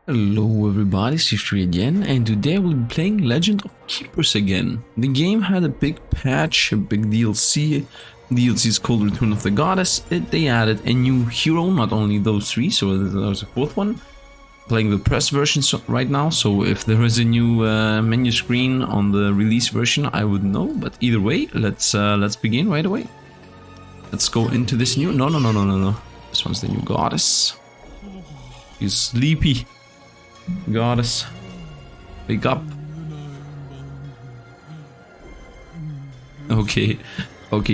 Hello everybody, Sifd again, and today we'll be playing Legend of Keepers again. The game had a big patch, a big DLC. DLC is called Return of the Goddess. They added a new hero, not only those three, so there's a fourth one. Playing the press version right now, so if there is a new menu screen on the release version, I would know. But either way, let's begin right away. Let's go into this new. No. This one's the new goddess. She's sleepy. Goddess, wake up. Okay,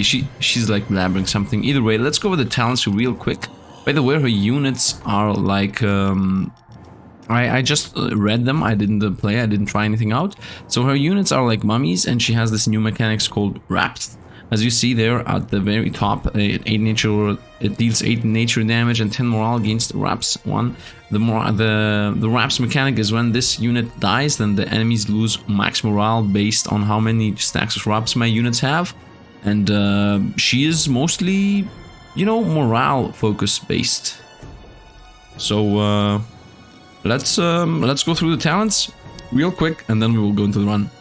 she's like blabbering something. Either way, let's go with the talents real quick. By the way, her units are like I just read them. I didn't play. I didn't try anything out. So her units are like mummies, and she has this new mechanics called wraps. As you see there at the very top, it deals 8 nature damage and 10 morale against wraps 1. The wraps mechanic is when this unit dies, then the enemies lose max morale based on how many stacks of wraps my units have. And she is mostly, you know, morale focus based. So let's go through the talents real quick, and then we will go into the run.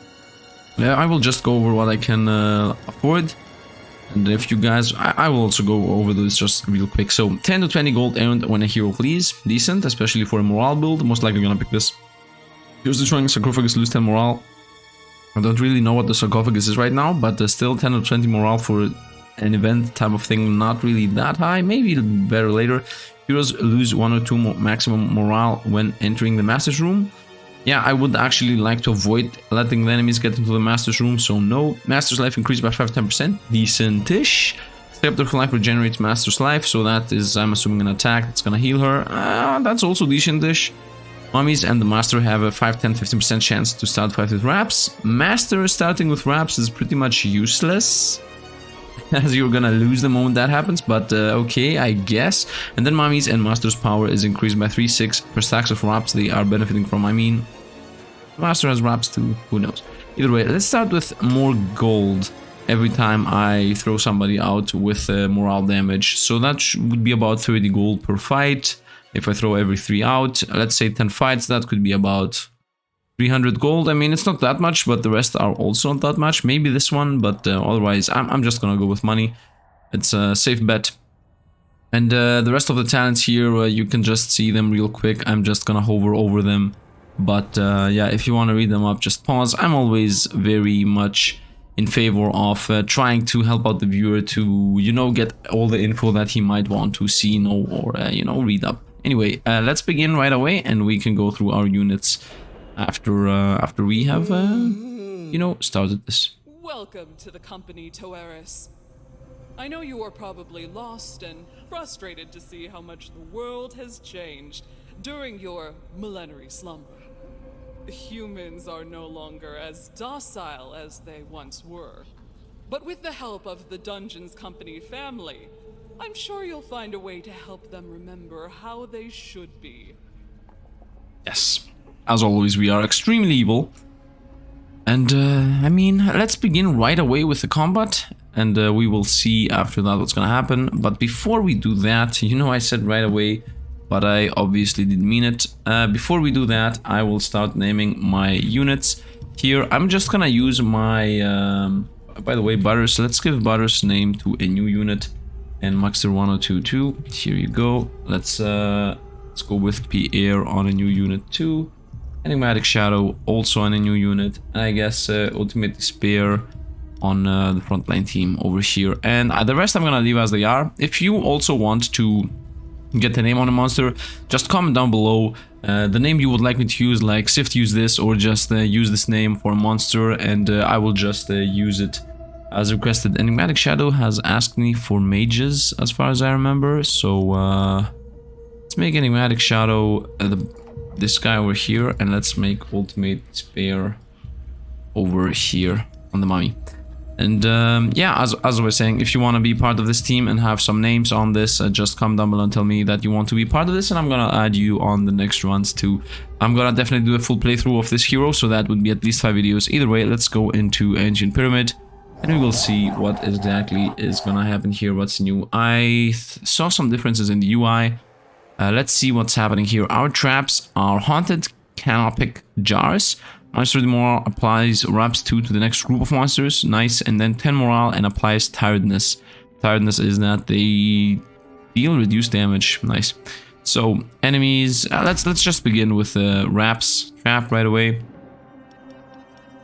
I will just go over what I can afford, and if you guys, I will also go over this just real quick. So 10 to 20 gold earned when a hero flees, decent, especially for a morale build. Most likely gonna pick this. Here's destroying sarcophagus, lose 10 morale. I don't really know what the sarcophagus is right now, but still 10 to 20 morale for an event type of thing, not really that high. Maybe it'll be better later. Heroes lose 1 or 2 maximum morale when entering the master's room. Yeah, I would actually like to avoid letting the enemies get into the master's room, so no. Master's life increased by 5-10%, decent-ish. Scepter for life regenerates master's life, so that is, I'm assuming, an attack that's gonna heal her. That's also decent-ish. Mummies and the master have a 5-10-15% chance to start fight with wraps. Master starting with wraps is pretty much useless, as you're gonna lose the moment that happens, but okay, I guess. And then mummies and master's power is increased by 3-6 per stacks of wraps they are benefiting from. I mean, master has wraps too, who knows. Either way, let's start with more gold every time I throw somebody out with morale damage. So that would be about 30 gold per fight. If I throw every 3 out, let's say 10 fights, that could be about 300 gold. I mean, it's not that much, but the rest are also not that much. Maybe this one, but otherwise, I'm just gonna go with money. It's a safe bet. And the rest of the talents here, you can just see them real quick. I'm just gonna hover over them. But yeah, if you want to read them up, just pause. I'm always very much in favor of trying to help out the viewer to, you know, get all the info that he might want to see, know, or, you know, read up. Anyway, let's begin right away, and we can go through our units after we have, you know, started this. Welcome to the company, Toeris. I know you are probably lost and frustrated to see how much the world has changed during your millenary slumber. Humans are no longer as docile as they once were. But with the help of the Dungeons Company family, I'm sure you'll find a way to help them remember how they should be. Yes. As always, we are extremely evil. And, I mean, let's begin right away with the combat. And we will see after that what's gonna happen. But before we do that, you know, I said right away, but I obviously didn't mean it. Before we do that, I will start naming my units. Here, I'm just gonna use my... by the way, Butters, let's give Butters name to a new unit. And Maxter 1022, here you go. Let's go with Pierre on a new unit too. Enigmatic Shadow also on a new unit, and I guess Ultimate Despair on the frontline team over here. And the rest I'm gonna leave as they are. If you also want to get the name on a monster, just comment down below the name you would like me to use, like Sifd use this, or just use this name for a monster, and I will just use it as requested. Enigmatic Shadow has asked me for mages, as far as I remember, so let's make Enigmatic Shadow this guy over here, and let's make Ultimate Despair over here on the mummy. And yeah, as I was saying, if you want to be part of this team and have some names on this, just comment down below and tell me that you want to be part of this, and I'm gonna add you on the next runs too. I'm gonna definitely do a full playthrough of this hero, so that would be at least 5 videos. Either way, let's go into Ancient Pyramid, and we will see what exactly is gonna happen here, what's new. I saw some differences in the UI. Let's see what's happening here. Our traps are haunted canopic jars. Monster morale applies wraps 2 to the next group of monsters. Nice. And then 10 morale and applies tiredness. Tiredness is that they deal reduced damage. Nice. So enemies. Let's just begin with wraps trap right away.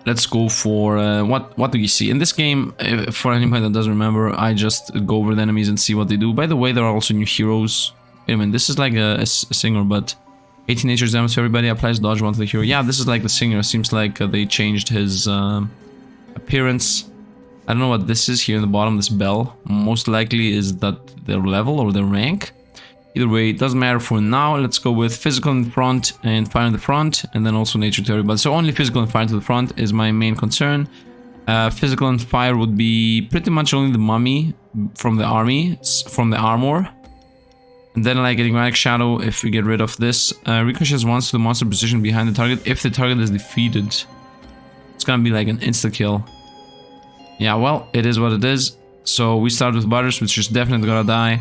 Let's go for what do you see in this game? For anybody that doesn't remember, I just go over the enemies and see what they do. By the way, there are also new heroes. Wait a minute, this is like a singer, but 18 nature's damage to everybody, applies dodge 1 to the hero. Yeah, this is like the singer. Seems like they changed his appearance. I don't know what this is here in the bottom, this bell. Most likely is that their level or their rank. Either way, it doesn't matter for now. Let's go with physical in the front and fire in the front, and then also nature to everybody. So only physical and fire to the front is my main concern. Physical and fire would be pretty much only the mummy from the army, from the armor. And then like enigmatic shadow, if we get rid of this, ricochets once to the monster position behind the target. If the target is defeated, it's gonna be like an insta kill. Yeah, well, it is what it is. So we start with Butters, which is definitely gonna die.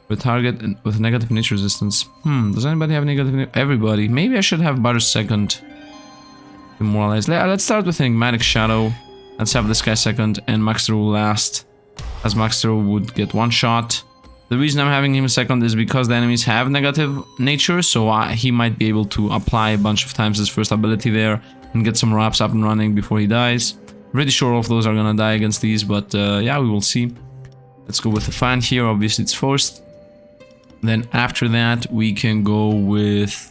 With target and with negative nature resistance. Does anybody have negative? Everybody. Maybe I should have Butters second. Demoralized. Let's start with enigmatic shadow. Let's have this guy second and Maxter last, as Maxter would get one shot. The reason I'm having him second is because the enemies have negative nature, so he might be able to apply a bunch of times his first ability there and get some wraps up and running before he dies. Pretty sure all of those are gonna die against these, but yeah, we will see. Let's go with the fan here. Obviously, it's first. Then after that, we can go with,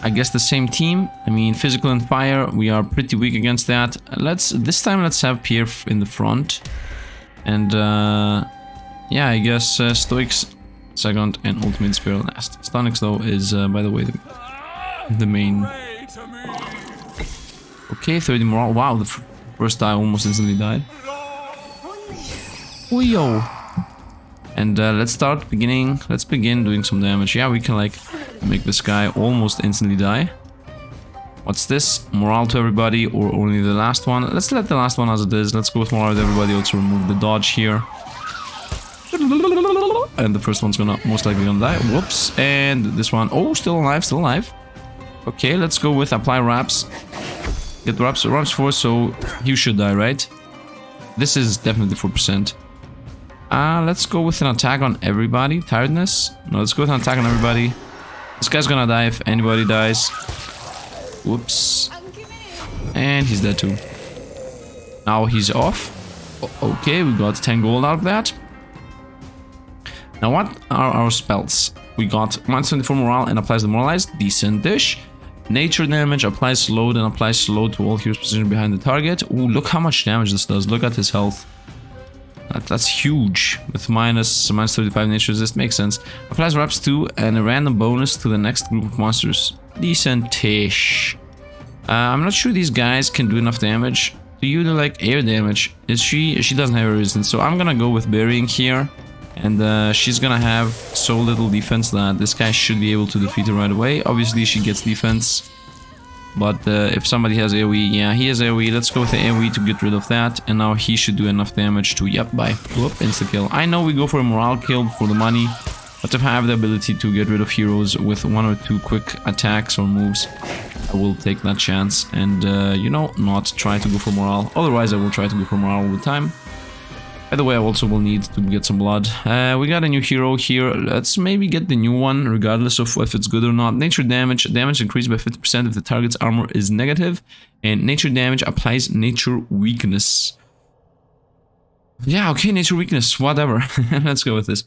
I guess, the same team. I mean, physical and fire, we are pretty weak against that. This time let's have Pierre in the front. And yeah, I guess Stoics second and Ultimate Spirit last. Stonix though is, by the way, the main. Okay, 30 morale. Wow, the first die almost instantly died. Oh, yo. And let's begin doing some damage. Yeah, we can like make this guy almost instantly die. What's this? Morale to everybody or only the last one? Let's let the last one as it is. Let's go with morale to everybody. Also remove the dodge here. And the first one's gonna most likely gonna die. Whoops. And this one, oh, still alive, still alive. Okay, let's go with apply wraps. Get wraps 4, so you should die, right? This is definitely 4%. Let's go with an attack on everybody. Tiredness? No, let's go with an attack on everybody. This guy's gonna die if anybody dies. Whoops. And he's dead too. Now he's off. Okay, we got 10 gold out of that. Now what are our spells? We got 174 morale and applies demoralized. Decent dish. Nature damage applies slowed and applies slow to all heroes positioned behind the target. Ooh, look how much damage this does. Look at his health. That's huge. With minus 35 nature resist, makes sense. Applies wraps 2 and a random bonus to the next group of monsters. Decent-ish. I'm not sure these guys can do enough damage. Do you do like air damage? She doesn't have air resistance, so I'm gonna go with burying here. And she's gonna have so little defense that this guy should be able to defeat her right away. Obviously she gets defense. But if somebody has AoE, yeah, he has AoE. Let's go with the AoE to get rid of that. And now he should do enough damage to, yep, bye. Whoop, insta-kill. I know we go for a morale kill for the money. But if I have the ability to get rid of heroes with 1 or 2 quick attacks or moves, I will take that chance. And, you know, not try to go for morale. Otherwise, I will try to go for morale all the time. By the way, I also will need to get some blood. We got a new hero here. Let's maybe get the new one, regardless of if it's good or not. Nature damage. Damage increased by 50% if the target's armor is negative. And nature damage applies nature weakness. Yeah, okay, nature weakness. Whatever. Let's go with this.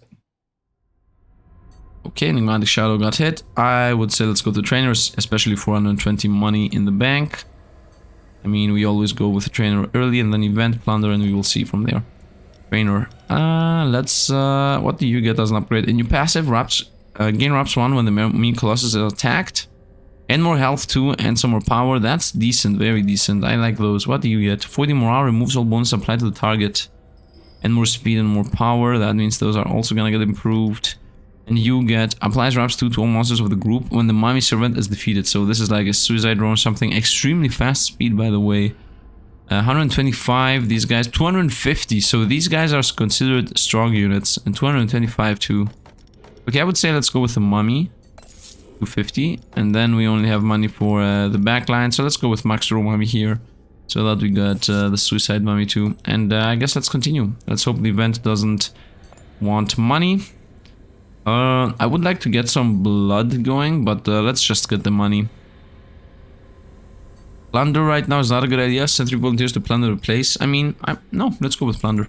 Okay, enigmatic shadow got hit. I would say let's go to trainers, especially 420 money in the bank. I mean, we always go with the trainer early and then event plunder, and we will see from there. Trainer. Let's what do you get as an upgrade? A new passive, wraps, gain wraps 1 when the mean colossus is attacked. And more health too, and some more power. That's decent, very decent. I like those. What do you get? 40 morale, removes all bonuses applied to the target. And more speed and more power. That means those are also gonna get improved. And you get applies wraps 2 to all monsters of the group when the mummy servant is defeated. So this is like a suicide drone or something. Extremely fast speed, by the way. 125, these guys, 250, so these guys are considered strong units, and 225 too. Okay, I would say let's go with the Mummy. 250. And then we only have money for the backline. So let's go with Max Roll Mummy here. So that we got the Suicide Mummy too. And I guess let's continue. Let's hope the event doesn't want money. I would like to get some blood going, but let's just get the money. Plunder right now is not a good idea. Sentry volunteers to plunder the place. I mean, no, let's go with plunder.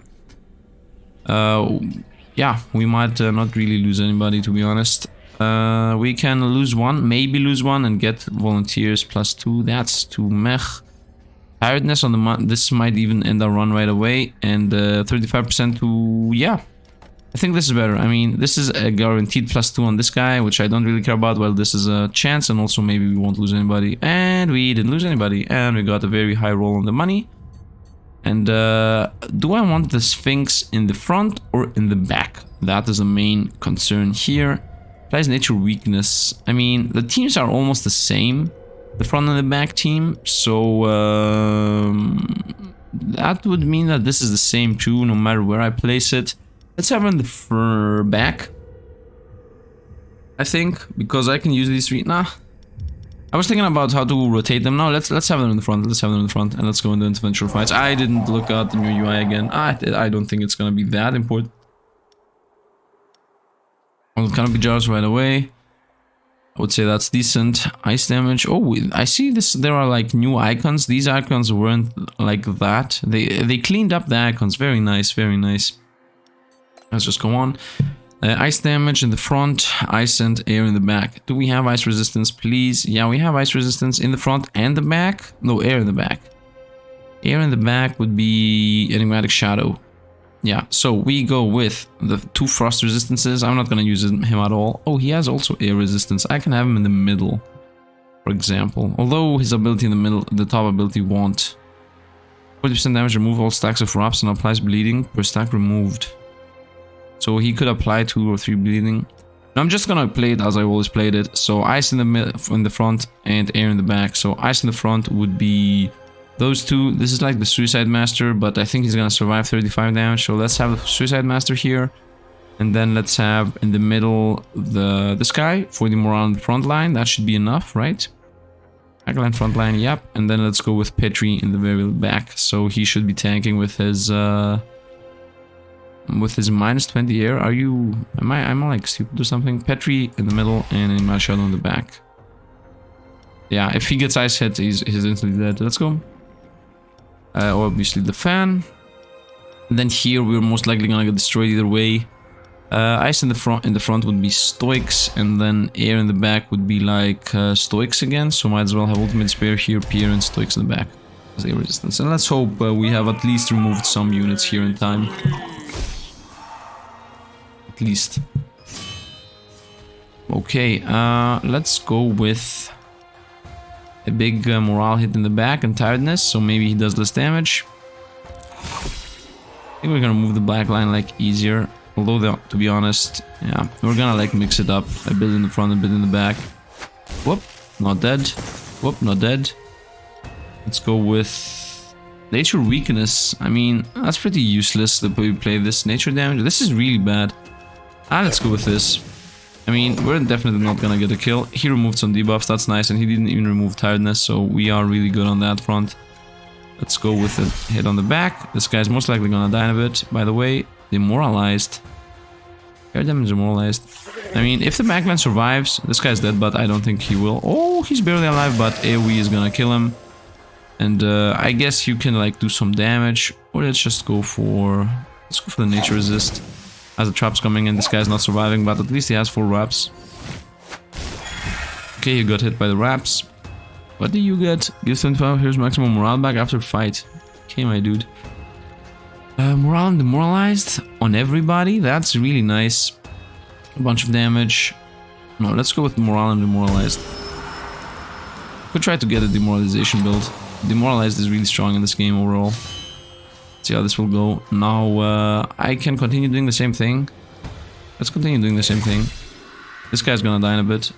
Yeah, we might not really lose anybody, to be honest. We can lose one, maybe lose one, and get volunteers +2. That's too meh. Tiredness on the this might even end our run right away, and 35% to yeah. I think this is better. I mean, this is a guaranteed +2 on this guy, which I don't really care about. Well, this is a chance, and also maybe we won't lose anybody. And we didn't lose anybody, and we got a very high roll on the money. And do I want the Sphinx in the front or in the back? That is the main concern here. Applies nature weakness. I mean, the teams are almost the same, the front and the back team, so that would mean that this is the same too, no matter where I place it. Let's have it in the back, I think, because I can use these three. Nah, I was thinking about how to rotate them. Now let's have them in the front. Let's have them in the front, and let's go into interventional fights. I didn't look at the new UI again. I don't think it's gonna be that important. Well, canopy jars right away. I would say that's decent. Ice damage. Oh, I see this. There are like new icons. These icons weren't like that. They cleaned up the icons. Very nice. Very nice. Let's just go on. Ice damage in the front, ice and air in the back. Do we have ice resistance, please? Yeah, we have ice resistance in the front and the back. No, air in the back. Air in the back would be Enigmatic Shadow. Yeah, so we go with the 2 frost resistances. I'm not gonna use him at all. Oh, he has also air resistance. I can have him in the middle, for example. Although his ability in the middle, the top ability won't. 40% damage, remove all stacks of wraps and applies bleeding per stack removed. So he could apply 2 or 3 bleeding. I'm just gonna play it as I always played it. So ice in the front and air in the back. So ice in the front would be those 2. This is like the Suicide Master, but I think he's gonna survive 35 damage. So let's have the Suicide Master here, and then let's have in the middle this guy for the morale on the front line. That should be enough, right? Backline, front line, yep. And then let's go with Petri in the very back. So he should be tanking with his -20 air. Am I like stupid or something? Petri in the middle and in my shadow in the back. Yeah, if he gets ice hit, he's instantly dead. Let's go. Obviously the fan. And then here we're most likely gonna get destroyed either way. Ice in the front would be Stoics, and then air in the back would be like Stoics again. So might as well have ultimate spear here, Pier, and Stoics in the back as air resistance. And let's hope we have at least removed some units here in time. Least. Okay, let's go with a big morale hit in the back and tiredness, so maybe he does less damage. I think we're gonna move the black line like easier, although to be honest, yeah, we're gonna like mix it up, a bit in the front, a bit in the back. Whoop, not dead. Whoop, not dead. Let's go with nature weakness. I mean, that's pretty useless the way we play this. Nature damage, this is really bad. Let's go with this. I mean, we're definitely not gonna get a kill. He removed some debuffs, that's nice, and he didn't even remove tiredness, so we are really good on that front. Let's go with a hit on the back. This guy's most likely gonna die in a bit. By the way, demoralized. Air damage demoralized. I mean, if the backline survives, this guy's dead, but I don't think he will. Oh, he's barely alive, but AoE is gonna kill him. And I guess you can like do some damage, or let's just go for... Let's go for the nature resist. As the trap's coming in, this guy's not surviving, but at least he has 4 wraps. Okay, he got hit by the wraps. What do you get? Gives 25, here's maximum morale back after fight. Okay, my dude. Morale and demoralized on everybody. That's really nice. A bunch of damage. No, let's go with morale and demoralized. Could try to get a demoralization build. Demoralized is really strong in this game overall. See how this will go. Now I can continue doing the same thing. Let's continue doing the same thing. This guy's gonna die in a bit.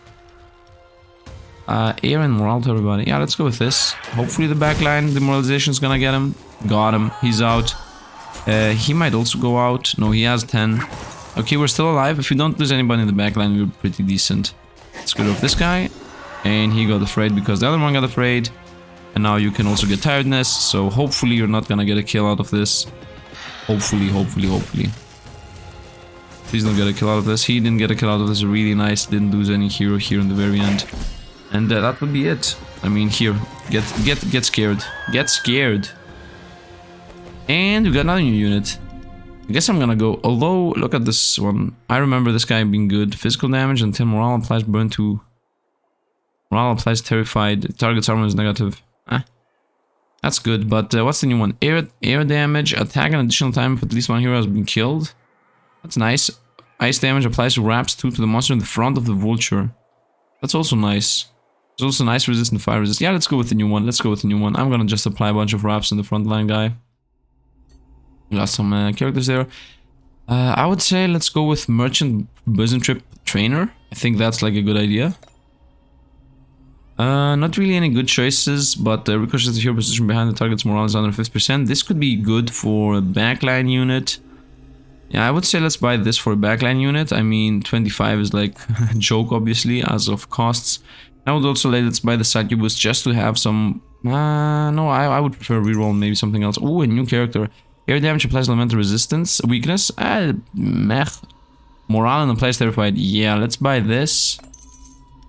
Air and morale to everybody. Yeah, let's go with this. Hopefully the backline demoralization is gonna get him. Got him. He's out. He might also go out. No, he has 10. Okay, we're still alive. If we don't lose anybody in the backline, we're pretty decent. Let's get rid of this guy. And he got afraid because the other one got afraid. And now you can also get tiredness. So hopefully you're not gonna get a kill out of this. Hopefully. Please don't get a kill out of this. He didn't get a kill out of this. Really nice. Didn't lose any hero here in the very end. And that would be it. I mean, here. Get scared. Get scared. And we got another new unit. I guess I'm gonna go. Although, look at this one. I remember this guy being good. Physical damage until morale applies burn to. Morale applies terrified. Target's armor is negative. That's good. But what's the new one? Air damage. Attack an additional time if at least one hero has been killed. That's nice. Ice damage applies to wraps 2 to the monster in the front of the vulture. That's also nice. There's also nice resist and fire resist. Yeah, let's go with the new one. I'm gonna just apply a bunch of wraps in the front line guy. We got some characters there. I would say let's go with Merchant Business Trip Trainer. I think that's like a good idea. Not really any good choices, but ricochets the hero position behind the target's morale is under 50%. This could be good for a backline unit. Yeah, I would say let's buy this for a backline unit. I mean, 25 is like a joke, obviously, as of costs. I would also let's buy the Succubus just to have some... no, I would prefer reroll maybe something else. Oh, a new character. Air damage applies elemental resistance. Weakness? Meh. Morale and applies terrified. Yeah, let's buy this.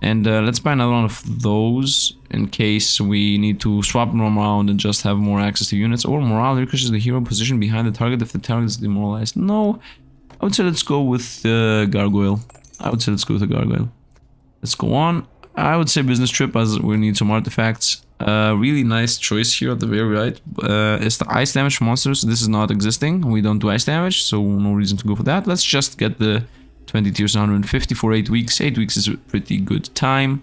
And let's buy another one of those in case we need to swap them around and just have more access to units. Or morale ricochets the hero position behind the target if the target is demoralized. No, I would say let's go with Gargoyle. Let's go on. I would say business trip as we need some artifacts. Really nice choice here at the very right. Is the ice damage for monsters. This is not existing. We don't do ice damage, so no reason to go for that. Let's just get the 20 tiers 150 for 8 weeks. 8 weeks is a pretty good time.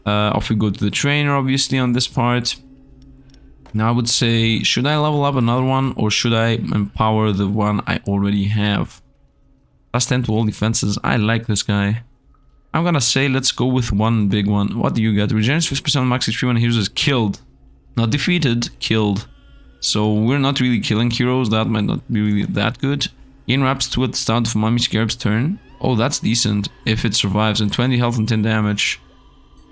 Off we go to the trainer, obviously, on this part. Now I would say, should I level up another one or should I empower the one I already have? Plus 10 to all defenses. I like this guy. I'm gonna say let's go with one big one. What do you get? Regenerates 50% max HP when a hero is killed. Not defeated, killed. So we're not really killing heroes. That might not be really that good. Gain wraps 2 at the start of Mummy Scarab's turn. Oh, that's decent if it survives. And 20 health and 10 damage.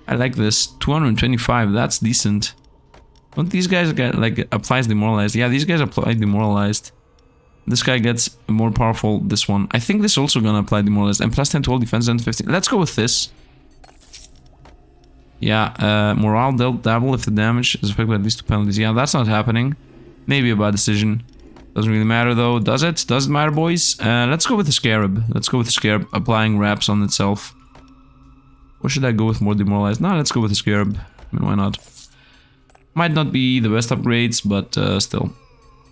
I like this. 225, that's decent. Don't these guys get, like, applies demoralized? Yeah, these guys apply demoralized. This guy gets more powerful, this one. I think this also gonna apply demoralized. And plus 10 to all defense and 15. Let's go with this. Yeah, morale dealt double if the damage is affected by at least 2 penalties. Yeah, that's not happening. Maybe a bad decision. Doesn't really matter though, does it? Does it matter, boys? Let's go with the Scarab. Let's go with the Scarab, applying wraps on itself. Or should I go with more demoralized? No, let's go with the Scarab. I mean, why not? Might not be the best upgrades, but still.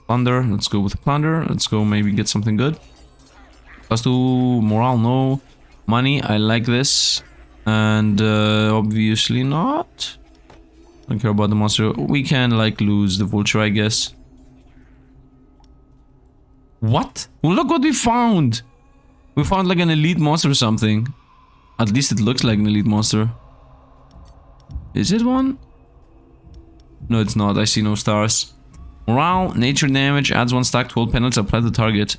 Plunder, let's go with the Plunder. Let's go maybe get something good. Plus 2 morale, no. Money, I like this. And obviously not. Don't care about the monster. We can like lose the vulture, I guess. What? Well, look what we found! We found like an elite monster or something. At least it looks like an elite monster. Is it one? No, it's not. I see no stars. Morale, nature damage, adds 1 stack to all penalties applied to the target.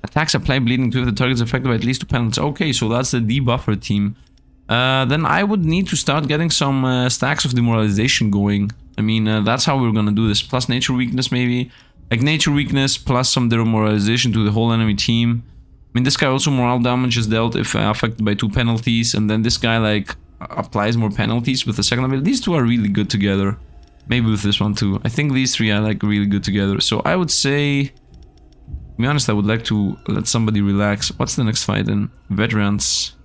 Attacks apply bleeding to if the target is affected by at least 2 penalties. Okay, so that's the debuffer team. Then I would need to start getting some stacks of demoralization going. I mean, that's how we're gonna do this. Plus nature weakness maybe. Like nature weakness plus some demoralization to the whole enemy team. I mean, this guy also morale damage is dealt if affected by 2 penalties. And then this guy like applies more penalties with the second ability. These two are really good together. Maybe with this one too. I think these 3 are like really good together. So I would say... To be honest, I would like to let somebody relax. What's the next fight then? Veterans.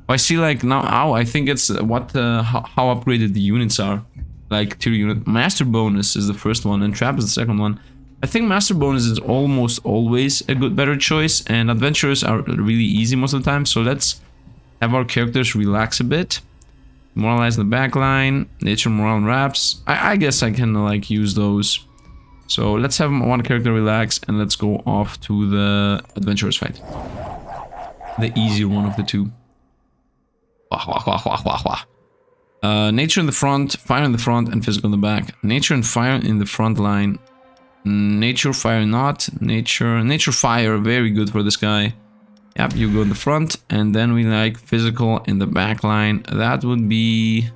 I see like now, I think it's what how upgraded the units are. Like tier unit. Master bonus is the first one and trap is the second one. I think master bonus is almost always a better choice, and adventurers are really easy most of the time. So let's have our characters relax a bit. Moralize the backline, nature morale wraps. I guess I can like use those. So let's have one character relax and let's go off to the adventurers fight. The easier one of the two. Nature in the front, fire in the front, and physical in the back. Nature and fire in the front line. Nature, fire not. Nature, fire, very good for this guy. Yep, you go in the front, and then we like physical in the back line. That would be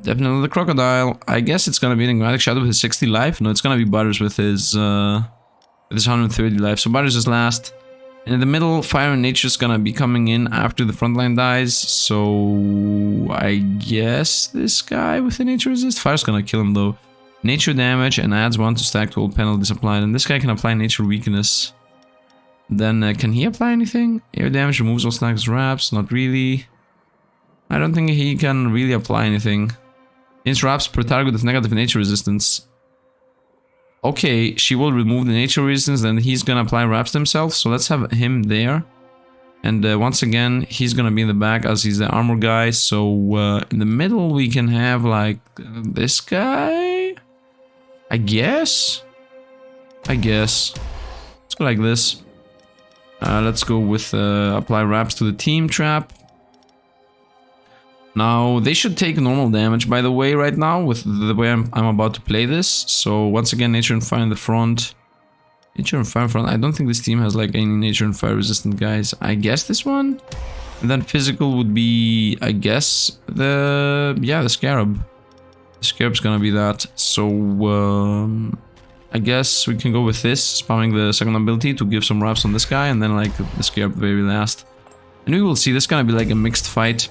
definitely the crocodile. I guess it's gonna be an enigmatic shadow with his 60 life. No, it's gonna be Butters with his 130 life. So Butters is last. And in the middle, Fire and Nature's gonna be coming in after the front line dies. So I guess this guy with the nature resist. Fire's gonna kill him though. Nature damage and adds 1 to stack to all penalties applied. And this guy can apply nature weakness. Then can he apply anything? Air damage removes all stacks wraps. Not really. I don't think he can really apply anything. Against wraps per target with negative nature resistance. Okay, she will remove the nature resistance, then he's gonna apply wraps to himself. So let's have him there. And once again, he's gonna be in the back as he's the armor guy. So in the middle, we can have like this guy. I guess. Let's go like this. Let's go with apply wraps to the team trap. Now, they should take normal damage, by the way, right now, with the way I'm about to play this. So, once again, Nature and Fire in the front. Nature and Fire in front. I don't think this team has, like, any Nature and Fire resistant guys. I guess this one? And then physical would be, I guess, the Scarab. The Scarab's gonna be that. So, I guess we can go with this, spamming the second ability to give some wraps on this guy, and then, like, the Scarab very last. And we will see, this is gonna be, like, a mixed fight.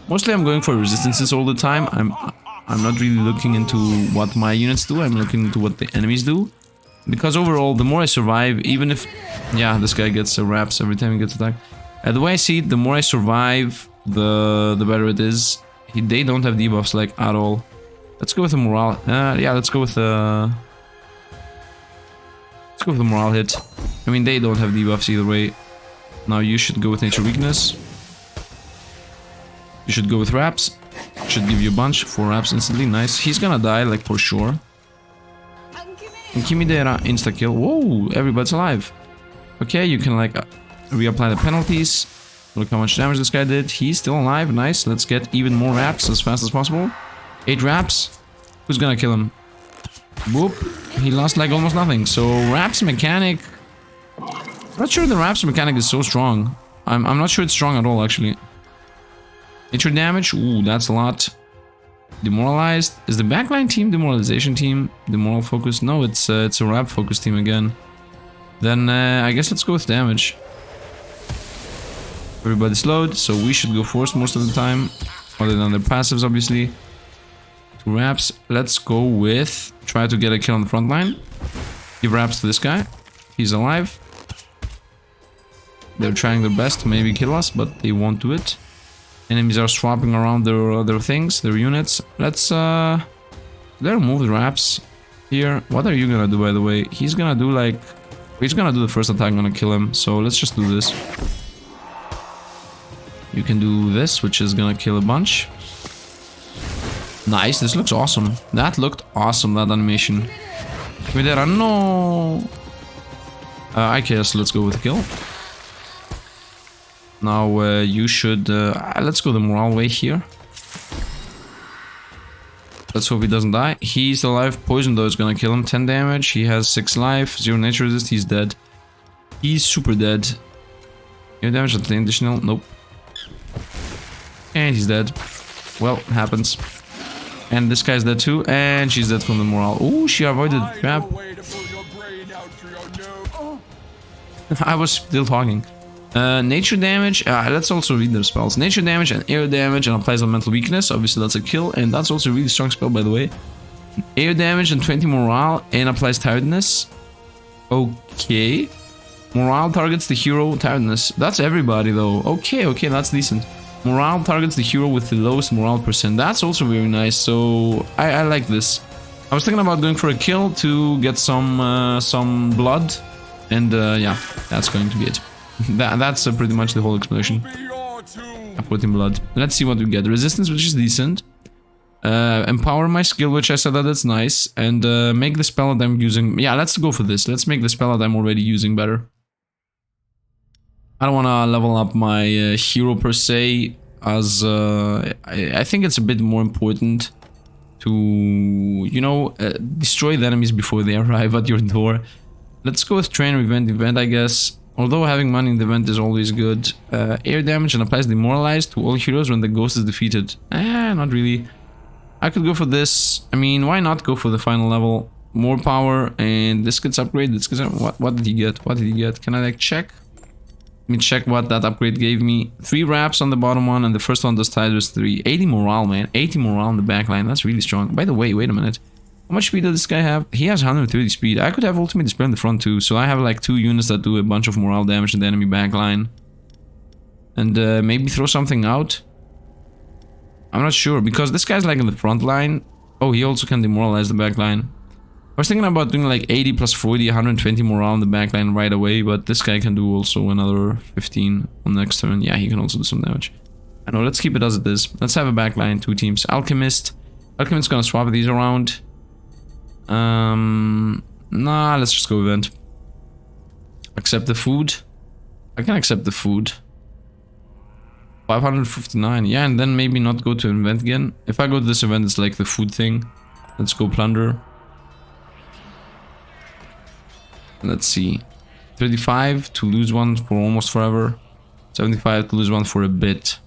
Mostly I'm going for resistances all the time. I'm not really looking into what my units do. I'm looking into what the enemies do. Because overall, the more I survive, even if... Yeah, this guy gets wraps every time he gets attacked. The way I see it, the more I survive, the better it is. They don't have debuffs, like, at all. Let's go with the morale. Yeah, let's go with the... Let's go with the morale hit. I mean, they don't have debuffs either way. Now you should go with nature weakness. You should go with wraps. Should give you a bunch. 4 wraps instantly. Nice. He's gonna die, like, for sure. And Kimidera insta-kill. Whoa, everybody's alive. Okay, you can, like, reapply the penalties. Look how much damage this guy did. He's still alive. Nice. Let's get even more wraps as fast as possible. 8 wraps. Who's gonna kill him? Boop. He lost, like, almost nothing. So, wraps mechanic... I'm not sure the wraps mechanic is so strong. I'm not sure it's strong at all, actually. Nature damage, ooh, that's a lot. Demoralized. Is the backline team demoralization team? Demoral focus? No, it's a wrap focus team again. Then I guess let's go with damage. Everybody's slowed, so we should go first most of the time. Other than their passives, obviously. 2 wraps. Let's go with... Try to get a kill on the front line. Give wraps to this guy. He's alive. They're trying their best to maybe kill us, but they won't do it. Enemies are swapping around their things, their units. Let's remove the wraps here. What are you gonna do, by the way? He's gonna do like... He's gonna do the first attack, I'm gonna kill him. So let's just do this. You can do this, which is gonna kill a bunch. Nice, this looks awesome. That looked awesome, that animation. No! I guess let's go with the kill. Now you should... let's go the morale way here. Let's hope he doesn't die. He's alive. Poison though is gonna kill him. 10 damage. He has 6 life. 0 nature resist. He's dead. He's super dead. Air damage at the additional. Nope. And he's dead. Well, it happens. And this guy's dead too. And she's dead from the morale. Ooh, she avoided the trap. I was still talking. Nature damage, let's also read their spells. Nature damage and air damage and applies on mental weakness. Obviously that's a kill, and that's also a really strong spell, by the way. Air damage and 20 morale and applies tiredness. Okay. Morale targets the hero, tiredness. That's everybody though. Okay, that's decent. Morale targets the hero with the lowest morale percent. That's also very nice, so I like this. I was thinking about going for a kill to get some blood, and yeah, that's going to be it. That's pretty much the whole explanation. I put in blood. Let's see what we get. Resistance, which is decent. Empower my skill, which I said that it's nice. And make the spell that I'm using... Yeah, let's go for this. Let's make the spell that I'm already using better. I don't want to level up my hero per se, as I think it's a bit more important to, you know, destroy the enemies before they arrive at your door. Let's go with train, event, I guess. Although having money in the event is always good. Air damage and applies demoralized to all heroes when the ghost is defeated. Not really. I could go for this. I mean, why not go for the final level? More power, and this gets upgraded. This gets, what did he get? What did he get? Can I like check? Let me check what that upgrade gave me. 3 wraps on the bottom one, and the first one does Tidus 3. 80 morale, man. 80 morale on the back line. That's really strong. By the way, wait a minute. How much speed does this guy have? He has 130 speed. I could have ultimate display in the front too. So I have like 2 units that do a bunch of morale damage in the enemy back line. And maybe throw something out. I'm not sure, because this guy's like in the front line. Oh, he also can demoralize the back line. I was thinking about doing like 80 plus 40, 120 morale on the back line right away, but this guy can do also another 15 on the next turn. Yeah, he can also do some damage. I know, let's keep it as it is. Let's have a back line, 2 teams. Alchemist. Alchemist's gonna swap these around. Nah, let's just go event. Accept the food. I can accept the food. 559, yeah, and then maybe not go to event again. If I go to this event, it's like the food thing. Let's go plunder. Let's see. 35 to lose one for almost forever. 75 to lose one for a bit.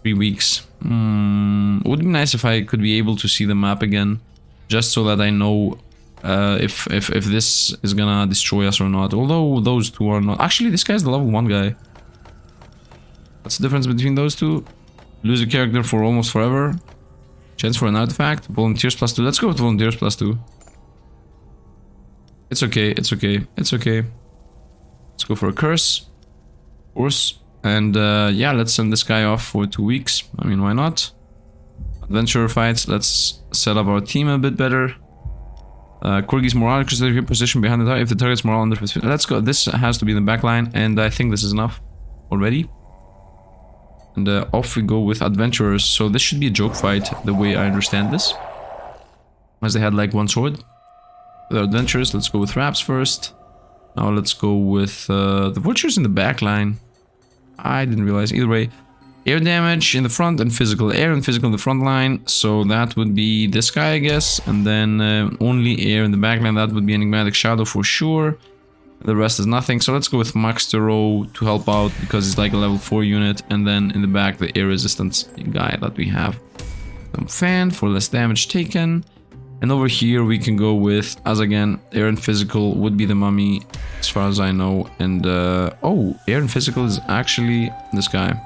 3 weeks. It would be nice if I could be able to see the map again. Just so that I know if this is gonna destroy us or not. Although those two are not. Actually, this guy's the level 1 guy. What's the difference between those two? Lose a character for almost forever. Chance for an artifact. Volunteers plus 2. Let's go with volunteers plus 2. It's okay, it's okay, it's okay. Let's go for a curse. Of course. And yeah, let's send this guy off for 2 weeks. I mean, why not? Adventurer fights. Let's set up our team a bit better. Corgi's morale increases your position behind the target if the target's morale under 50. Let's go. This has to be in the back line, and I think this is enough already. And off we go with adventurers. So this should be a joke fight, the way I understand this. As they had like 1 sword. The adventurers, let's go with Raps first. Now let's go with the vultures in the back line. I didn't realize. Either way, air damage in the front and physical. Air and physical in the front line. So that would be this guy, I guess. And then only air in the back line. That would be Enigmatic Shadow for sure. The rest is nothing. So let's go with Xieroeh to help out, because he's like a level 4 unit. And then in the back, the air resistance guy that we have. Some fan for less damage taken. And over here we can go with, as again, air and physical would be the mummy, as far as I know. And oh, air and physical is actually this guy.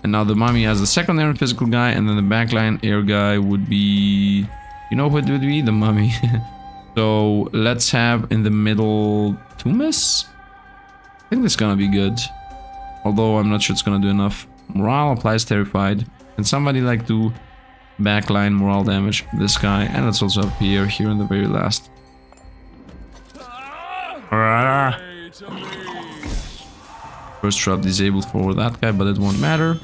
And now the mummy has the second air and physical guy, and then the backline air guy would be, you know what would be? The mummy. So let's have in the middle Tumis. I think this is gonna be good. Although I'm not sure it's gonna do enough. Morale applies terrified. Can somebody like do backline morale damage? This guy, and let's also have Pierre here in the very last. First trap disabled for that guy, but it won't matter.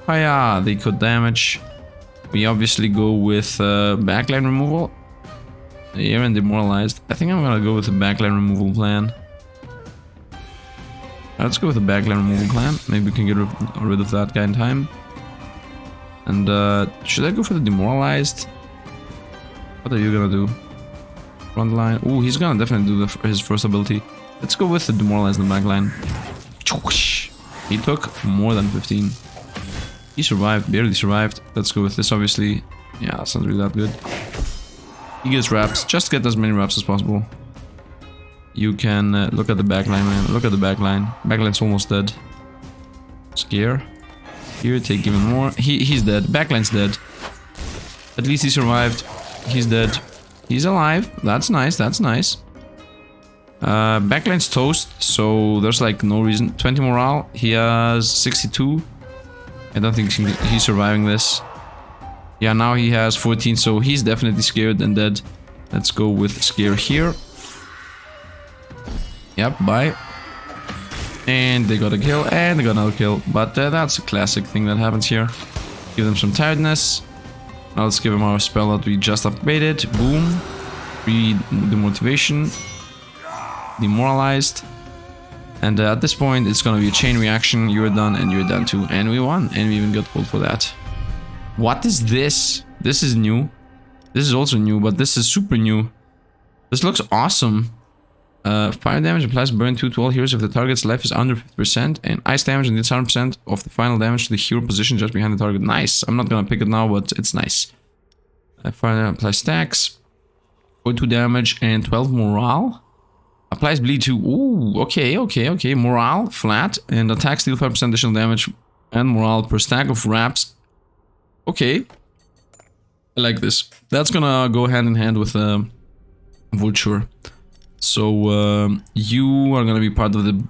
Oh yeah, they could damage. We obviously go with backline removal. Air and demoralized. I think I'm gonna go with the backline removal plan. Let's go with the backline removal plan. Maybe we can get rid of that guy in time. And should I go for the demoralized? What are you gonna do? Front line. Ooh, he's gonna definitely do his first ability. Let's go with the demoralized in the back line. He took more than 15. He survived, barely survived. Let's go with this, obviously. Yeah, that's not really that good. He gets wraps. Just get as many wraps as possible. You can look at the backline, man. Look at the backline. Backline's almost dead. Scare. Here, take even more. He's dead. Backline's dead. At least he survived. He's dead. He's alive. That's nice. That's nice. Backline's toast, so there's like no reason. 20 morale. He has 62. I don't think he's surviving this. Yeah, now he has 14, so he's definitely scared and dead. Let's go with scare here. Yep, bye. And they got a kill, and they got another kill. But that's a classic thing that happens here. Give them some tiredness. Now let's give them our spell that we just upgraded. Boom. Free demotivation. Demoralized. And at this point, it's gonna be a chain reaction. You're done, and you're done too. And we won, and we even got gold for that. What is this? This is new. This is also new, but this is super new. This looks awesome. Fire damage applies burn 2 to all heroes if the target's life is under 50%, and ice damage and deals 100% of the final damage to the hero position just behind the target. Nice. I'm not gonna pick it now, but it's nice. Fire damage applies stacks. 42 damage and 12 morale. Applies bleed 2. Ooh, okay. Morale, flat, and attacks deal 5% additional damage and morale per stack of wraps. Okay. I like this. That's gonna go hand in hand with Vulture. So you are gonna be part of the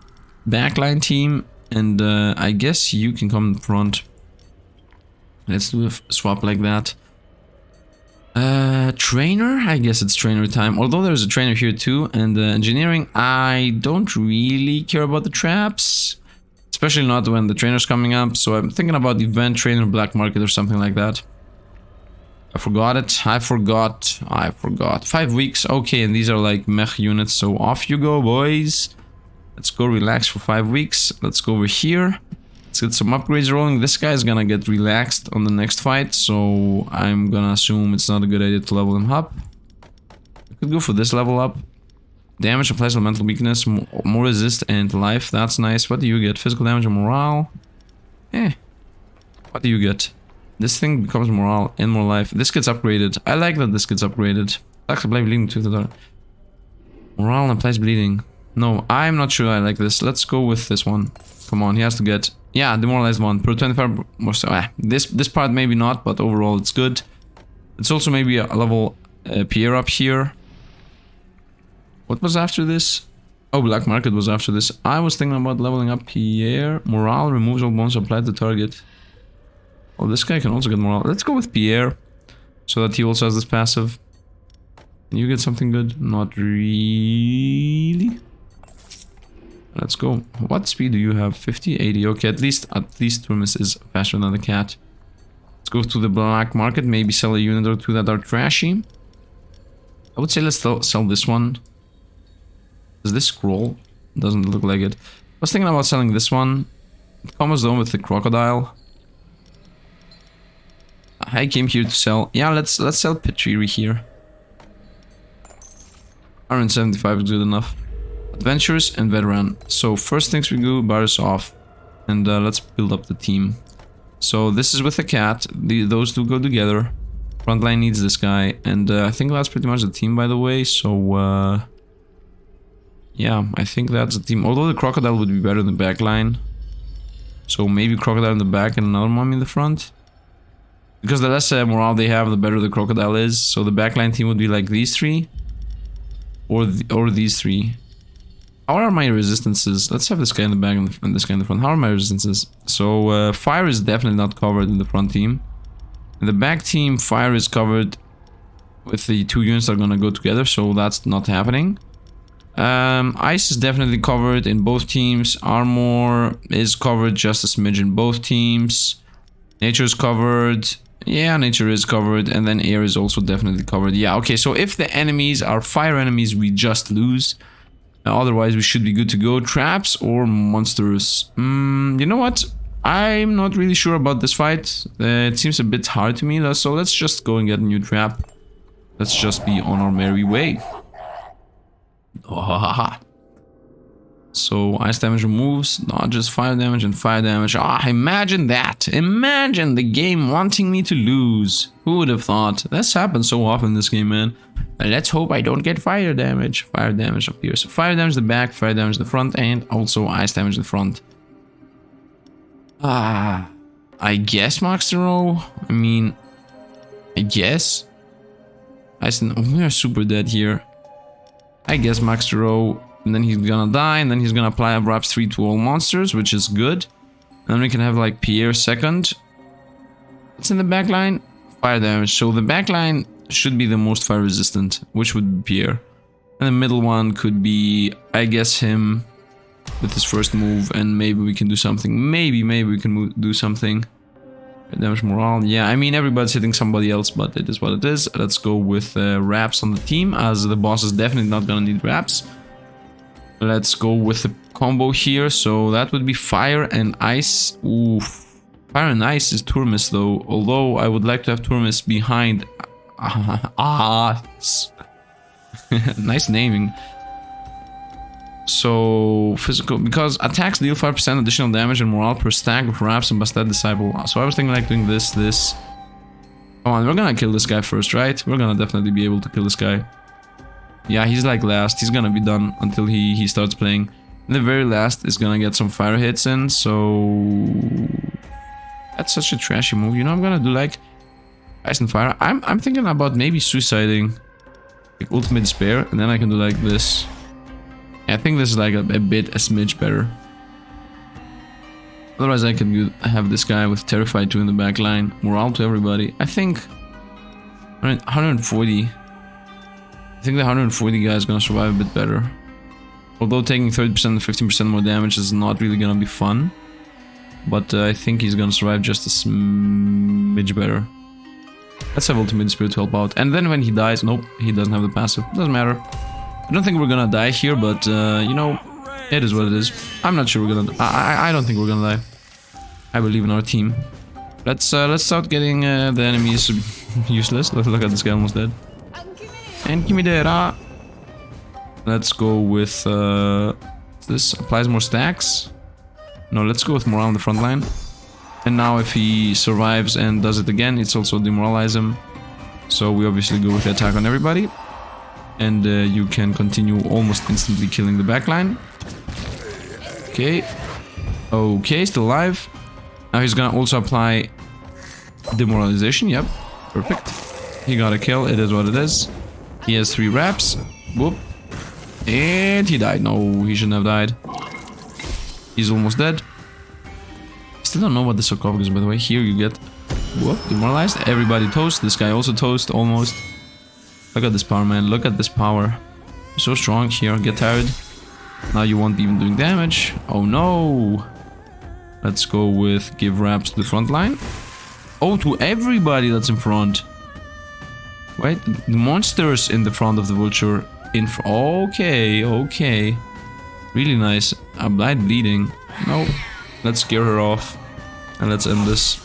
backline team, and I guess you can come in front. Let's do a swap like that. Trainer? I guess it's trainer time. Although there's a trainer here too, and engineering, I don't really care about the traps. Especially not when the trainer's coming up, so I'm thinking about event trainer, black market or something like that. I forgot it. I forgot. 5 weeks. Okay, and these are like mech units, so off you go, boys. Let's go relax for 5 weeks. Let's go over here. Let's get some upgrades rolling. This guy's gonna get relaxed on the next fight, so I'm gonna assume it's not a good idea to level him up. I could go for this level up. Damage applies elemental weakness, more resist and life. That's nice. What do you get? Physical damage and morale? What do you get? This thing becomes morale and more life. This gets upgraded. I like that this gets upgraded. Attacks apply bleeding to the dark. Morale applies bleeding. No, I'm not sure I like this. Let's go with this one. Come on, he has to get... Yeah, demoralized 1 per 25 more. So, this part maybe not, but overall it's good. It's also maybe a level Pierre up here. What was after this? Oh, black market was after this. I was thinking about leveling up Pierre. Morale removes all bones applied to target. Oh, this guy can also get morale. Let's go with Pierre, so that he also has this passive. Can you get something good? Not really. Let's go. What speed do you have? 50, 80. Okay, at least Turmis is faster than the cat. Let's go to the black market. Maybe sell a unit or two that are trashy. I would say let's sell this one. Does this scroll? Doesn't look like it. I was thinking about selling this one. It comes down with the crocodile. I came here to sell. Yeah, let's sell Petri here. 175 is good enough. Adventurers and veteran. So first things we do, bars off, and let's build up the team. So this is with the cat. Those two go together. Frontline needs this guy, and I think that's pretty much the team, by the way. So yeah, I think that's the team. Although the crocodile would be better than backline. So maybe crocodile in the back and another mummy in the front. Because the less morale they have, the better the crocodile is. So the backline team would be like these three, or these three. How are my resistances? Let's have this guy in the back and this guy in the front. How are my resistances? So fire is definitely not covered in the front team. In the back team, fire is covered with the two units that are gonna go together, so that's not happening. Ice is definitely covered in both teams. Armor is covered just a smidge in both teams. Nature is covered. Yeah, nature is covered, and then air is also definitely covered. Yeah, okay, so if the enemies are fire enemies, we just lose. Otherwise, we should be good to go. Traps or monsters? You know what? I'm not really sure about this fight. It seems a bit hard to me, though, so let's just go and get a new trap. Let's just be on our merry way. Oh, ha, ha, ha. So, ice damage removes, not just fire damage and fire damage. Ah, imagine that. Imagine the game wanting me to lose. Who would have thought? This happens so often in this game, man. Let's hope I don't get fire damage. Fire damage up here. So, fire damage the back, fire damage the front, and also ice damage the front. Ah, I guess Max Xieroeh. I mean, I guess. We are super dead here. I guess Max Xieroeh. And then he's gonna die, and then he's gonna apply Wraps 3 to all monsters, which is good. And then we can have like Pierre second. What's in the backline? Fire damage. So the backline should be the most fire resistant, which would be Pierre. And the middle one could be, I guess, him with his first move, and maybe we can do something. Maybe we can do something. Damage morale. Yeah, I mean, everybody's hitting somebody else, but it is what it is. Let's go with Wraps on the team, as the boss is definitely not gonna need Wraps. Let's go with the combo here. So that would be fire and ice. Oof. Fire and ice is Turmis, though. Although I would like to have Turmis behind. Nice naming. So physical, because attacks deal 5% additional damage and morale per stack with Wraps and Bastet Disciple. So I was thinking like doing this. Come on, we're gonna kill this guy first, right? We're gonna definitely be able to kill this guy. Yeah, he's like last. He's gonna be done until he starts playing. And the very last is gonna get some fire hits in, so that's such a trashy move. You know, I'm gonna do like ice and fire. I'm thinking about maybe suiciding, like ultimate despair, and then I can do like this. I think this is like a smidge better. Otherwise, I can have this guy with Terrified 2 in the back line. Morale to everybody. I think 140. I think the 140 guy is gonna survive a bit better. Although taking 30% and 15% more damage is not really gonna be fun. But I think he's gonna survive just a smidge better. Let's have Ultimate Spirit to help out. And then when he dies, nope, he doesn't have the passive. Doesn't matter. I don't think we're gonna die here, but you know, it is what it is. I'm not sure we're gonna. I don't think we're gonna die. I believe in our team. Let's start getting the enemies useless. Look at this guy almost dead. Enkimidera. Let's go with this applies more stacks. No, let's go with morale on the front line. And now if he survives and does it again, it's also demoralize him. So we obviously go with the attack on everybody. And you can continue almost instantly killing the backline. Okay. Okay, still alive. Now he's gonna also apply demoralization. Yep, perfect. He got a kill. It is what it is. He has 3 wraps. Whoop. And he died. No, he shouldn't have died. He's almost dead. Still don't know what the sarcophagus is, by the way. Here you get whoop, demoralized. Everybody toast. This guy also toast almost. Look at this power, man. Look at this power. So strong. Here, get tired. Now you won't be even doing damage. Oh no. Let's go with give wraps to the front line. Oh, to everybody that's in front. Wait, the monsters in the front of the vulture. Okay, okay. Really nice. Blind bleeding. No. Let's scare her off. And let's end this.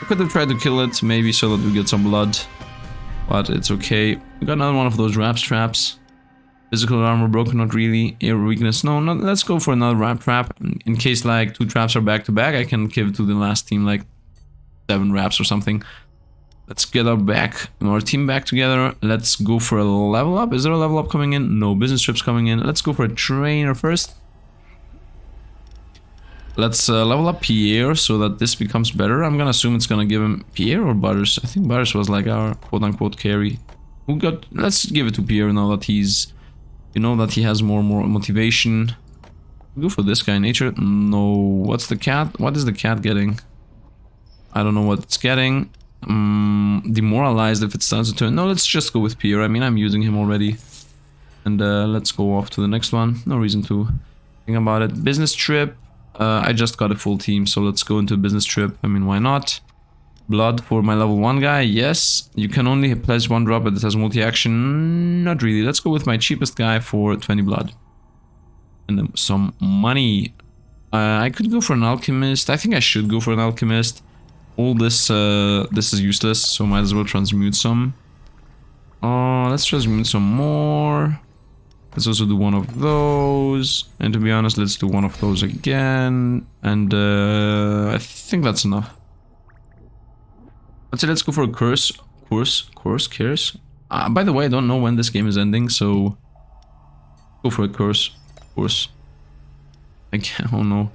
I could have tried to kill it, maybe so that we get some blood. But it's okay. We got another one of those wraps traps. Physical armor broken, not really. Air weakness, no, let's go for another wrap trap. In case like 2 traps are back to back, I can give to the last team like 7 wraps or something. Let's get our team back together. Let's go for a level up. Is there a level up coming in? No, business trips coming in. Let's go for a trainer first. Let's level up Pierre so that this becomes better. I'm gonna assume it's gonna give him Pierre or Butters. I think Butters was like our quote-unquote carry. Let's give it to Pierre now that he's... You know that he has more motivation. Go for this guy, nature. No, what's the cat? What is the cat getting? I don't know what it's getting. Demoralized if it starts to turn. No, let's just go with Pierre. I mean, I'm using him already. And let's go off to the next one. No reason to think about it. Business trip. I just got a full team, so let's go into a business trip. I mean, why not? Blood for my level 1 guy, yes. You can only place 1 drop, but it has multi-action. Not really. Let's go with my cheapest guy for 20 blood. And then some money. I could go for an alchemist. I think I should go for an alchemist. All this, this is useless, so might as well transmute some. Let's transmute some more. Let's also do one of those. And to be honest, let's do one of those again. And I think that's enough. Let's go for a curse. Curse. By the way, I don't know when this game is ending, so go for a curse. I don't know.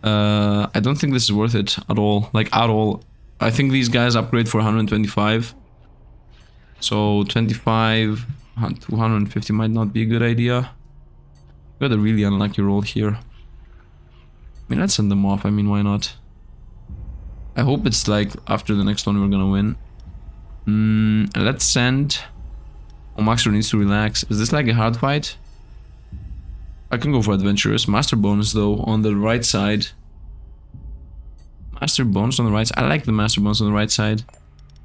I don't think this is worth it at all. Like at all. I think these guys upgrade for 125. So 25 to 150 might not be a good idea. Got a really unlucky roll here. I mean, let's send them off. I mean, why not? I hope it's like after the next one we're gonna win. Let's send... Oh, Maxter needs to relax. Is this like a hard fight? I can go for adventurous. Master bonus though on the right side. Master bonus on the right side. I like the master bonus on the right side. I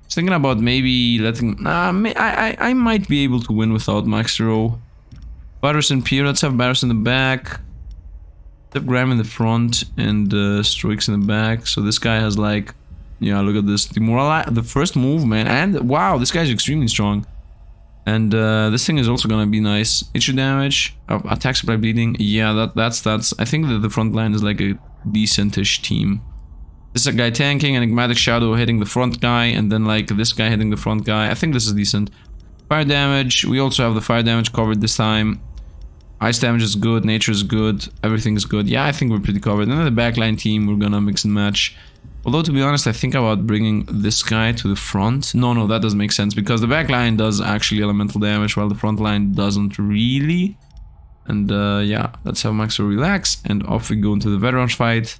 was thinking about maybe letting... I might be able to win without Xieroeh. Butters and Pierre. Let's have Butters in the back. Let's have Graham in the front and Strix in the back. So this guy has like... Yeah, look at this. The first move, man. And wow, this guy's extremely strong. And this thing is also gonna be nice. Issue damage, attacks by bleeding. Yeah, that's. I think that the front line is like a decentish team. This is a guy tanking, enigmatic shadow hitting the front guy, and then like this guy hitting the front guy. I think this is decent. Fire damage. We also have the fire damage covered this time. Ice damage is good. Nature is good. Everything is good. Yeah, I think we're pretty covered. And then the backline team, we're gonna mix and match. Although, to be honest, I think about bringing this guy to the front. No, that doesn't make sense, because the back line does actually elemental damage, while the front line doesn't really. And yeah, let's have Maxwell relax, and off we go into the veterans fight.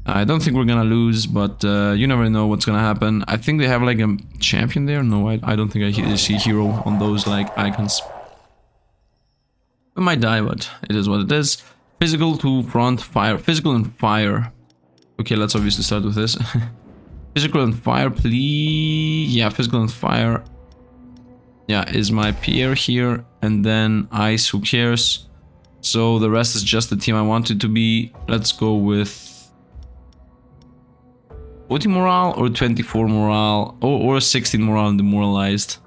I don't think we're gonna lose, but you never know what's gonna happen. I think they have like a champion there. No, I don't think I see Xieroeh on those like icons. We might die, but it is what it is. Physical to front, fire. Physical and fire. Okay, let's obviously start with this. Physical and fire, please. Yeah, physical and fire. Yeah, is my Pierre here. And then ice, who cares? So the rest is just the team I want it to be. Let's go with 40 morale or 24 morale. Or 16 morale and demoralized.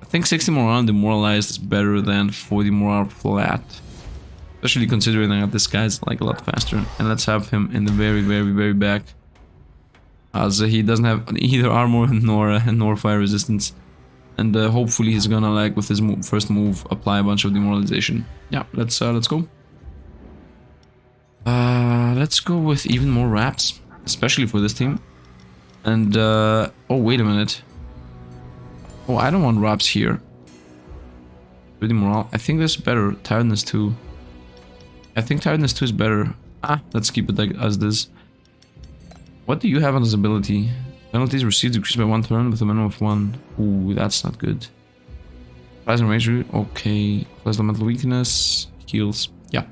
I think 16 morale and demoralized is better than 40 morale flat. Especially considering that this guy's like a lot faster. And let's have him in the very back. As he doesn't have either armor nor fire resistance. And hopefully he's gonna like with his first move apply a bunch of demoralization. Yeah, let's go. Let's go with even more wraps. Especially for this team. And oh, wait a minute. Oh, I don't want wraps here. Pretty morale. I think this is better. Tiredness 2. I think Tiredness 2 is better. Let's keep it like as this. What do you have on this ability? Penalties received decreased by 1 turn with a minimum of 1. Ooh, that's not good. Plasma range. Okay. Plus elemental weakness. Heals. Yeah.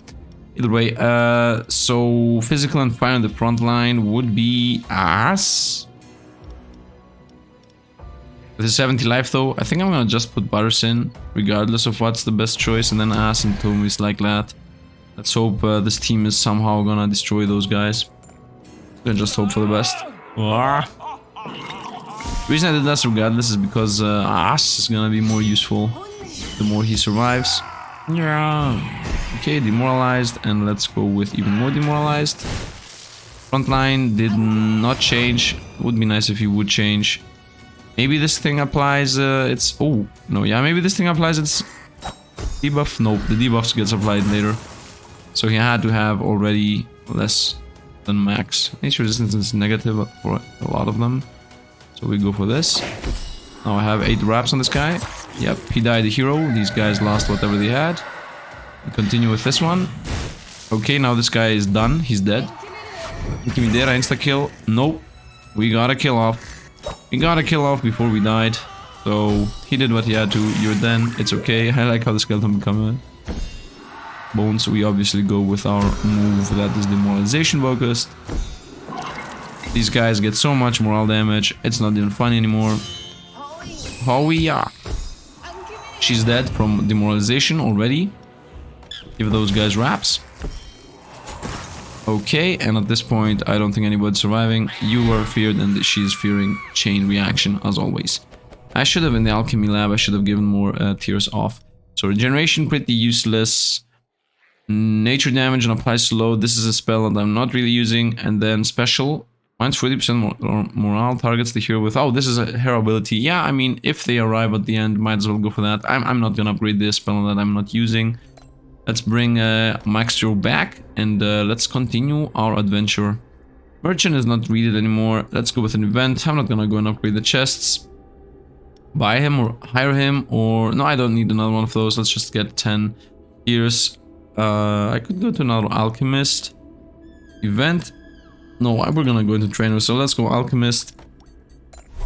Either way, so physical and fire on the front line would be ass. With his 70 life though, I think I'm gonna just put Butters in, regardless of what's the best choice, and then ass and Tomies like that. Let's hope this team is somehow gonna destroy those guys. Gonna just hope for the best. The reason I did that regardless is because ass is gonna be more useful the more he survives. Yeah. Okay, demoralized, and let's go with even more demoralized. Frontline did not change. Would be nice if he would change. Maybe this thing applies its... Oh, no, yeah, maybe this thing applies its debuff. Nope, the debuffs gets applied later. So he had to have already less than max. Nature resistance is negative for a lot of them. So we go for this. Now I have 8 wraps on this guy. Yep, he died a hero. These guys lost whatever they had. We continue with this one. Okay, now this guy is done. He's dead. Intimidera, insta-kill. Nope. We got a kill off. We got a kill off before we died. So, he did what he had to. You're then. It's okay. I like how the skeleton become in. Bones, we obviously go with our move that is demoralization focused. These guys get so much morale damage. It's not even fun anymore. Hoya. She's dead from demoralization already. Give those guys wraps. Okay, and at this point, I don't think anybody's surviving. You are feared and she's fearing chain reaction, as always. I should have, in the alchemy lab, I should have given more tears off. So regeneration, pretty useless. Nature damage and applies slow. This is a spell that I'm not really using. And then special, minus 40% morale, targets the hero with... Oh, this is a hero ability. Yeah, I mean, if they arrive at the end, might as well go for that. I'm not gonna upgrade this spell that I'm not using. Let's bring Maxwell back and let's continue our adventure. Merchant is not needed anymore. Let's go with an event. I'm not gonna go and upgrade the chests. Buy him or hire him, or... No, I don't need another one of those. Let's just get 10 years. I could go to another alchemist. Event. No, we're gonna go into trainer, so let's go alchemist.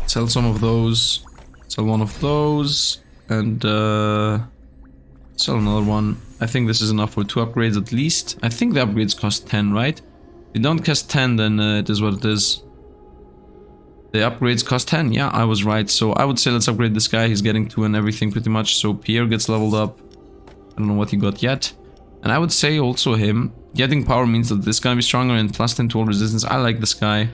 Sell some of those. Sell one of those. And sell another one. I think this is enough for 2 upgrades at least. I think the upgrades cost 10, right? If they don't cost 10, then it is what it is. The upgrades cost 10. Yeah, I was right. So I would say let's upgrade this guy. He's getting 2 and everything pretty much. So Pierre gets leveled up. I don't know what he got yet. And I would say also him. Getting power means that this is gonna be stronger and plus 10 to all resistance. I like this guy.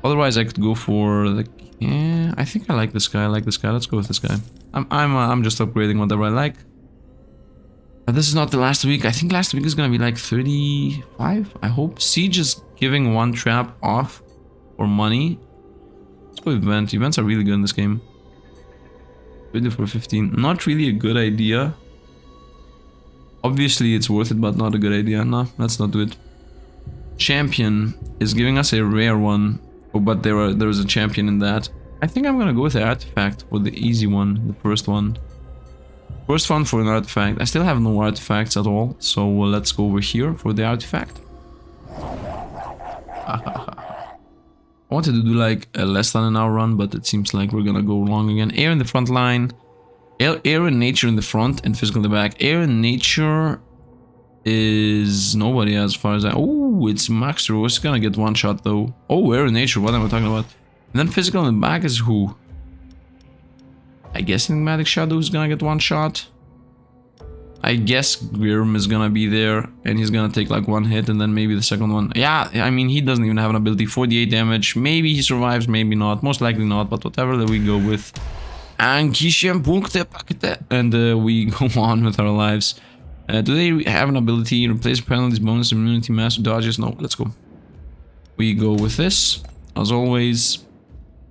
Otherwise, I could go for the... Yeah, I think I like this guy. I like this guy. Let's go with this guy. I'm just upgrading whatever I like. But this is not the last week. I think last week is gonna be like 35. I hope. Siege is giving one trap off for money. Let's go event. Events are really good in this game. 20 for 15. Not really a good idea. Obviously, it's worth it, but not a good idea. No, let's not do it. Champion is giving us a rare one. Oh, but there's a champion in that. I think I'm gonna go with the artifact for the easy one, the first one. First one for an artifact. I still have no artifacts at all, so let's go over here for the artifact. I wanted to do like a less than an hour run, but it seems like we're gonna go long again. Air in the front line. Air and nature in the front and physical in the back. Air and nature is nobody as far as I... Oh, it's Max Xieroeh. It's gonna get one shot though. Oh, air and nature. What am I talking about? And then physical in the back is who? I guess Enigmatic Shadow is gonna get one shot. I guess Xieroeh is gonna be there and he's gonna take like one hit and then maybe the second one. Yeah, I mean, he doesn't even have an ability. 48 damage. Maybe he survives, maybe not. Most likely not, but whatever that we go with. And we go on with our lives. Do they have an ability? Replace penalties, bonus, immunity, master dodges? No, let's go. We go with this, as always.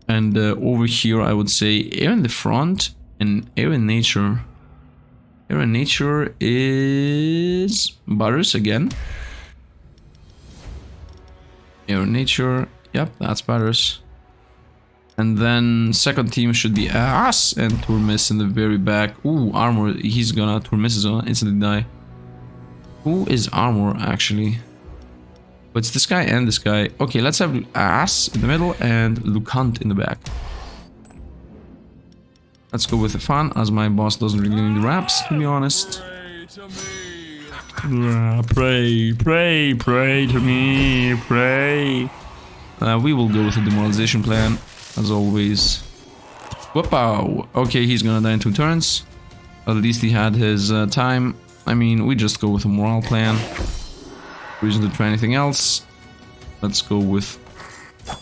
And over here, I would say air in the front and air in nature. Air in nature is Butters again. Air in nature, yep, that's Butters. And then second team should be us and Turmis in the very back. Ooh, armor. He's gonna... Turmis is gonna instantly die. Who is armor actually? But it's this guy and this guy. Okay, let's have us in the middle and Lucant in the back. Let's go with the fun, as my boss doesn't really need the raps, to be honest. Pray to me, pray. We will go with the demoralization plan. As always. Whoop-ow. Okay, he's gonna die in 2 turns. At least he had his time. I mean, we just go with a morale plan. Reason to try anything else. Let's go with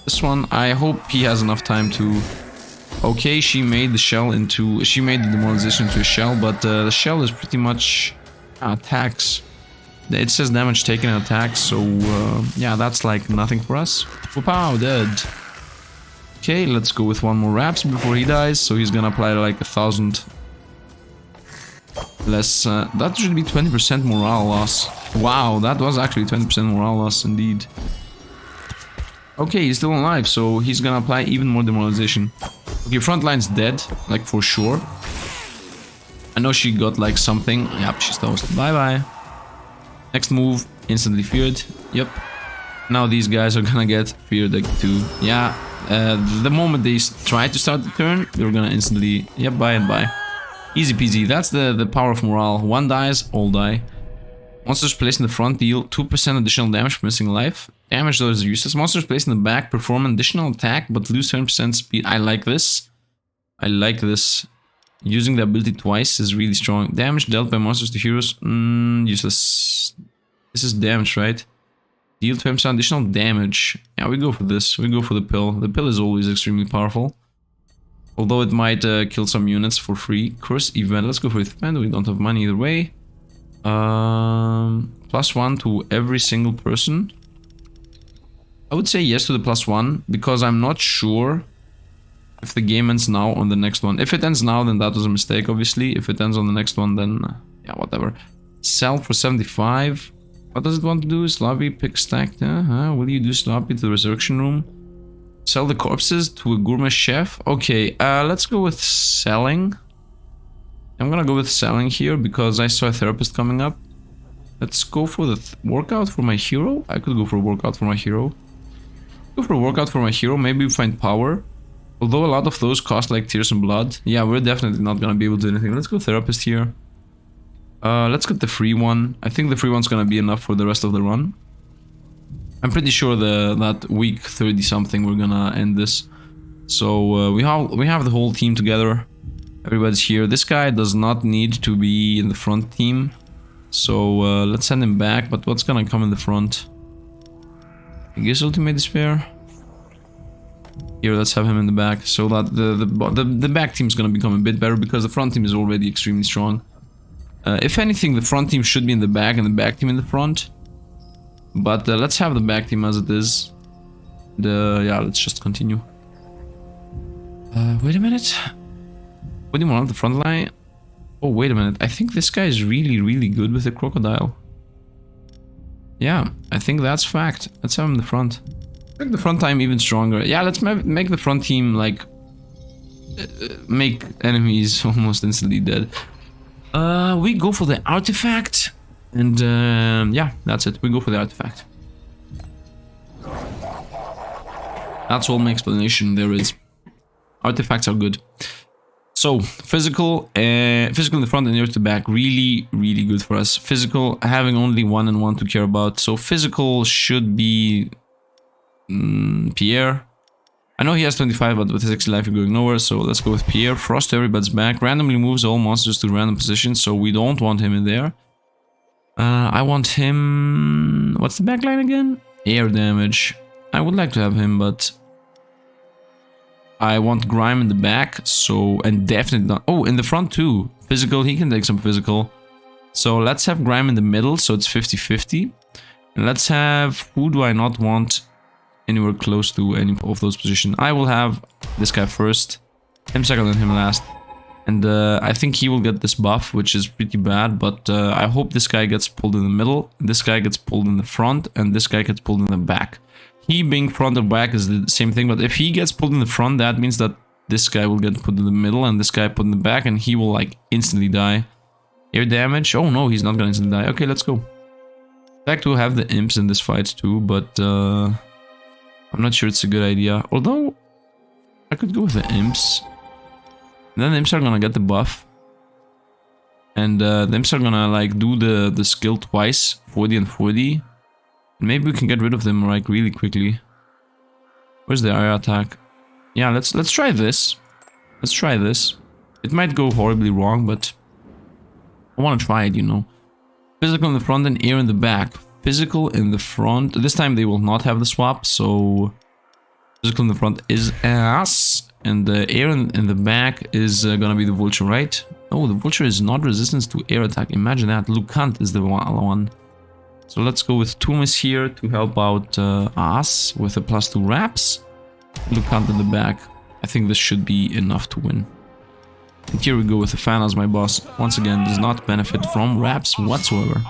this one. I hope he has enough time to... Okay, she made the shell into... She made the demoralization into a shell, but the shell is pretty much attacks. It says damage taken and attacks, so yeah, that's like nothing for us. Whoop-ow, dead. Okay, let's go with one more raps before he dies. So he's gonna apply like 1,000 less. That should be 20% morale loss. Wow, that was actually 20% morale loss indeed. Okay, he's still alive, so he's gonna apply even more demoralization. Okay, front line's dead, like for sure. I know she got like something. Yep, she's toast. Bye bye. Next move, instantly feared. Yep. Now these guys are gonna get feared like too. Yeah. The moment they try to start the turn, they're gonna instantly... Yep, bye and bye. Easy peasy. That's the power of morale. One dies, all die. Monsters placed in the front deal 2% additional damage for missing life. Damage though is useless. Monsters placed in the back perform an additional attack but lose 20% speed. I like this. I like this. Using the ability twice is really strong. Damage dealt by monsters to heroes. Useless. This is damage, right? Deal 20% additional damage. Yeah, we go for this. We go for the pill. The pill is always extremely powerful. Although it might kill some units for free. Curse event. Let's go for event. We don't have money either way. +1 to every single person. I would say yes to the +1 because I'm not sure if the game ends now on the next one. If it ends now, then that was a mistake, obviously. If it ends on the next one, then yeah, whatever. Sell for 75. What does it want to do? Sloppy, pick stacked. Will you do sloppy to the resurrection room? Sell the corpses to a gourmet chef. Okay, let's go with selling. I'm gonna go with selling here because I saw a therapist coming up. Let's go for the workout for my hero. I could go for a workout for my hero. Go for a workout for my hero. Maybe we find power. Although a lot of those cost like tears and blood. Yeah, we're definitely not gonna be able to do anything. Let's go therapist here. Let's get the free one. I think the free one's gonna be enough for the rest of the run. I'm pretty sure that week 30 something we're gonna end this. So we have the whole team together. Everybody's here. This guy does not need to be in the front team. So let's send him back. But what's gonna come in the front? I guess Ultimate Despair. Here, let's have him in the back, so that the back team is gonna become a bit better, because the front team is already extremely strong. If anything, the front team should be in the back and the back team in the front. But let's have the back team as it is. Yeah, let's just continue. Wait a minute. What do you want, the front line? Oh, wait a minute. I think this guy is really, really good with the crocodile. Yeah, I think that's fact. Let's have him in the front. Make the front team even stronger. Yeah, let's make the front team, like, make enemies almost instantly dead. We go for the artifact. And, yeah, that's it. We go for the artifact. That's all my explanation there is. Artifacts are good. So, physical in the front and near to the back, really, really good for us. Physical, having only 1 and 1 to care about. So, physical should be Pierre. I know he has 25, but with his 60 life, you're going nowhere. So, let's go with Pierre. Frost to everybody's back. Randomly moves all monsters to random positions, so we don't want him in there. I want him... What's the backline again? Air damage. I would like to have him, but... I want Grime in the back, so... And definitely not... Oh, in the front too. Physical, he can take some physical. So let's have Grime in the middle, so it's 50-50. And let's have... Who do I not want anywhere close to any of those positions? I will have this guy first. Him second and him last. And I think he will get this buff, which is pretty bad, but I hope this guy gets pulled in the middle, this guy gets pulled in the front, and this guy gets pulled in the back. He being front or back is the same thing, but if he gets pulled in the front, that means that this guy will get put in the middle, and this guy put in the back, and he will, like, instantly die. Air damage? Oh no, he's not gonna instantly die. Okay, let's go. I'd like to have the imps in this fight too, but I'm not sure it's a good idea. Although, I could go with the imps. And then the imps are gonna get the buff. And the imps are gonna like do the skill twice, 40 and 40. And maybe we can get rid of them like really quickly. Where's the area attack? Yeah, let's try this. Let's try this. It might go horribly wrong, but I wanna try it, you know. Physical in the front and air in the back. Physical in the front. This time they will not have the swap, so physical in the front is ass. And the air in the back is gonna be the vulture, right? Oh, the vulture is not resistant to air attack. Imagine that. Lucant is the one. So let's go with Tumis here to help out us with a +2 wraps. Lucant in the back. I think this should be enough to win. And here we go with the fan as my boss. Once again, does not benefit from wraps whatsoever.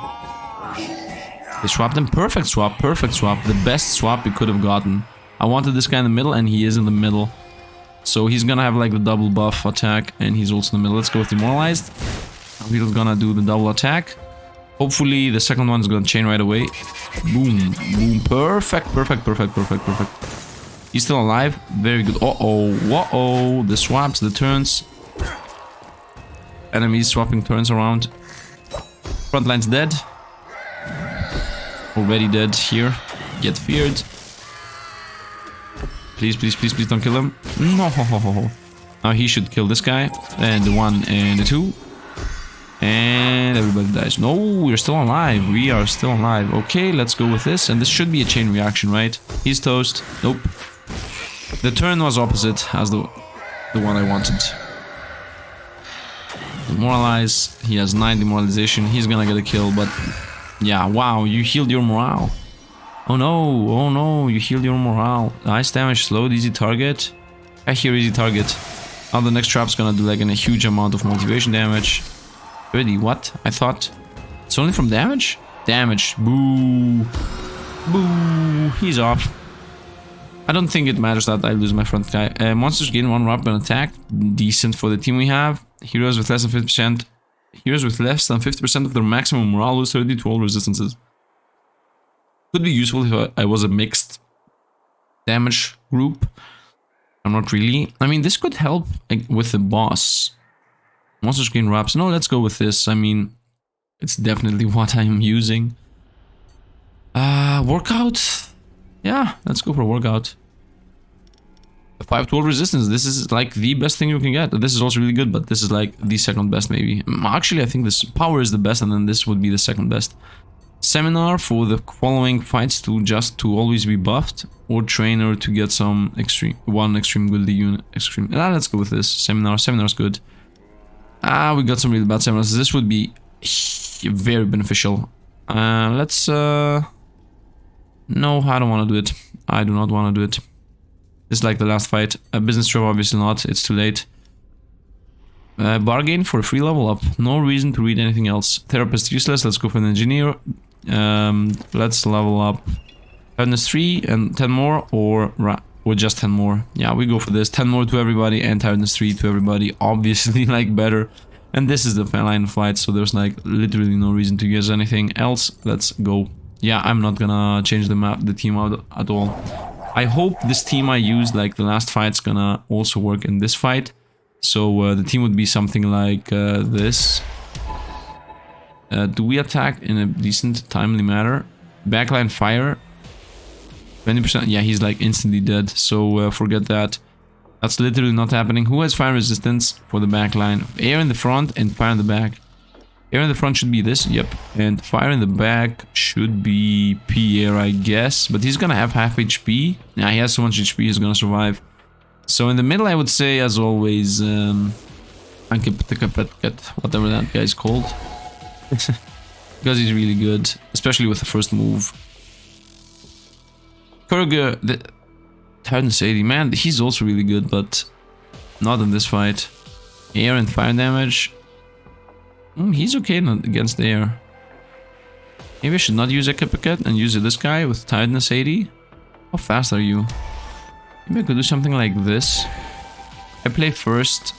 They swapped them. Perfect swap. Perfect swap. The best swap we could have gotten. I wanted this guy in the middle, and he is in the middle. So he's gonna have like the double buff attack, and he's also in the middle. Let's go with Demoralized. We're gonna do the double attack. Hopefully the second one is gonna chain right away. Boom, boom, perfect, perfect, perfect, perfect, perfect. He's still alive. Very good. Uh-oh, uh-oh. The swaps, the turns. Enemies swapping turns around. Front line's dead. Already dead here. Get feared. Please, please, please, please don't kill him. No. Now he should kill this guy. And the 1 and the 2. And everybody dies. No, we're still alive. We are still alive. Okay, let's go with this. And this should be a chain reaction, right? He's toast. Nope. The turn was opposite as the one I wanted. Demoralize. He has 9 demoralization. He's gonna get a kill, but... Yeah, wow, you healed your morale. Oh no, you healed your morale. Ice damage slowed, easy target. I hear easy target. Now the next trap's gonna do like a huge amount of motivation damage. 30, what? I thought... It's only from damage? Damage, boo. Boo, he's off. I don't think it matters that I lose my front guy. Monsters gain 1 wrap and attack. Decent for the team we have. Heroes with less than 50%. Heroes with less than 50% of their maximum morale lose 30 to all resistances. Could be useful if I was a mixed damage group. I'm not really. I mean, this could help with the boss. Monsters gain wraps. No, let's go with this. I mean, it's definitely what I'm using. Workout. Yeah, let's go for a workout. 5 to all resistance. This is like the best thing you can get. This is also really good, but this is like the second best maybe. Actually, I think this power is the best, and then this would be the second best. Seminar for the following fights to always be buffed, or trainer to get some one extreme ability unit. Let's go with this. Seminar's good. We got some really bad seminars. This would be very beneficial. Let's no, I don't want to do it. I do not want to do it. This is like the last fight. A business trip, obviously not. It's too late. Bargain for a free level up. No reason to read anything else. Therapist useless. Let's go for an engineer. Let's level up. Tiredness 3 and 10 more, or just 10 more. Yeah, we go for this. 10 more to everybody and tiredness 3 to everybody. Obviously, like, better. And this is the line of fight, so there's like literally no reason to use anything else. Let's go. Yeah, I'm not gonna change the team out at all. I hope this team I used like the last fight's gonna also work in this fight. So the team would be something like this. Do we attack in a decent, timely manner? Backline fire. 20%. Yeah, he's like instantly dead. So forget that. That's literally not happening. Who has fire resistance for the backline? Air in the front and fire in the back. Air in the front should be this. Yep. And fire in the back should be Pierre, I guess. But he's gonna have half HP. Yeah, he has so much HP, he's gonna survive. So in the middle, I would say, as always, whatever that guy's called. Because he's really good, especially with the first move. Kurger, the Tiredness 80, man, he's also really good, but not in this fight. Air and fire damage. He's okay against air. Maybe I should not use a Kippiket and use this guy with Tiredness 80. How fast are you? Maybe I could do something like this. I play first.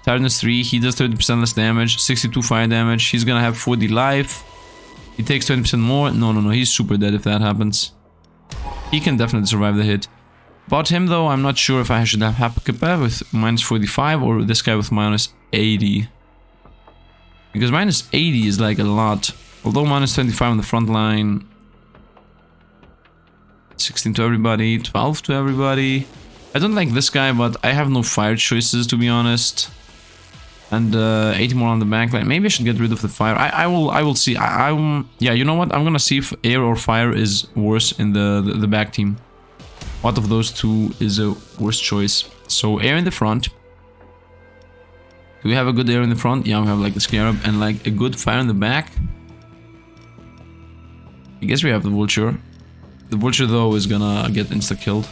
Tiredness 3, he does 30% less damage, 62 fire damage. He's gonna have 40 life. He takes 20% more. No, he's super dead if that happens. He can definitely survive the hit. About him though, I'm not sure if I should have Hapakipa with minus 45 or this guy with minus 80. Because minus 80 is like a lot. Although minus 25 on the front line. 16 to everybody, 12 to everybody. I don't like this guy, but I have no fire choices, to be honest. And 80 more on the back line. Maybe I should get rid of the fire. I will see. Yeah, you know what? I'm gonna see if air or fire is worse in the back team. What of those two is a worse choice? So air in the front. Do we have a good air in the front? Yeah, we have like the Xieroeh and like a good fire in the back. I guess we have the vulture. The vulture though is gonna get insta-killed.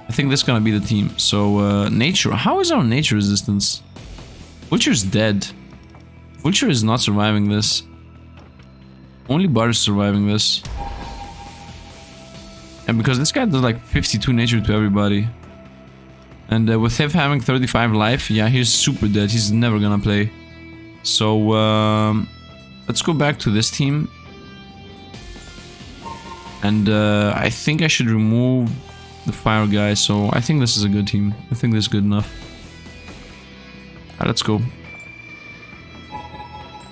I think this is gonna be the team. So nature. How is our nature resistance? Vulture's dead. Vulture is not surviving this. Only Bar is surviving this. And because this guy does like 52 nature to everybody. And with him having 35 life, yeah, he's super dead. He's never gonna play. So let's go back to this team. And I think I should remove the fire guy. So I think this is a good team. I think this is good enough. Alright, let's go.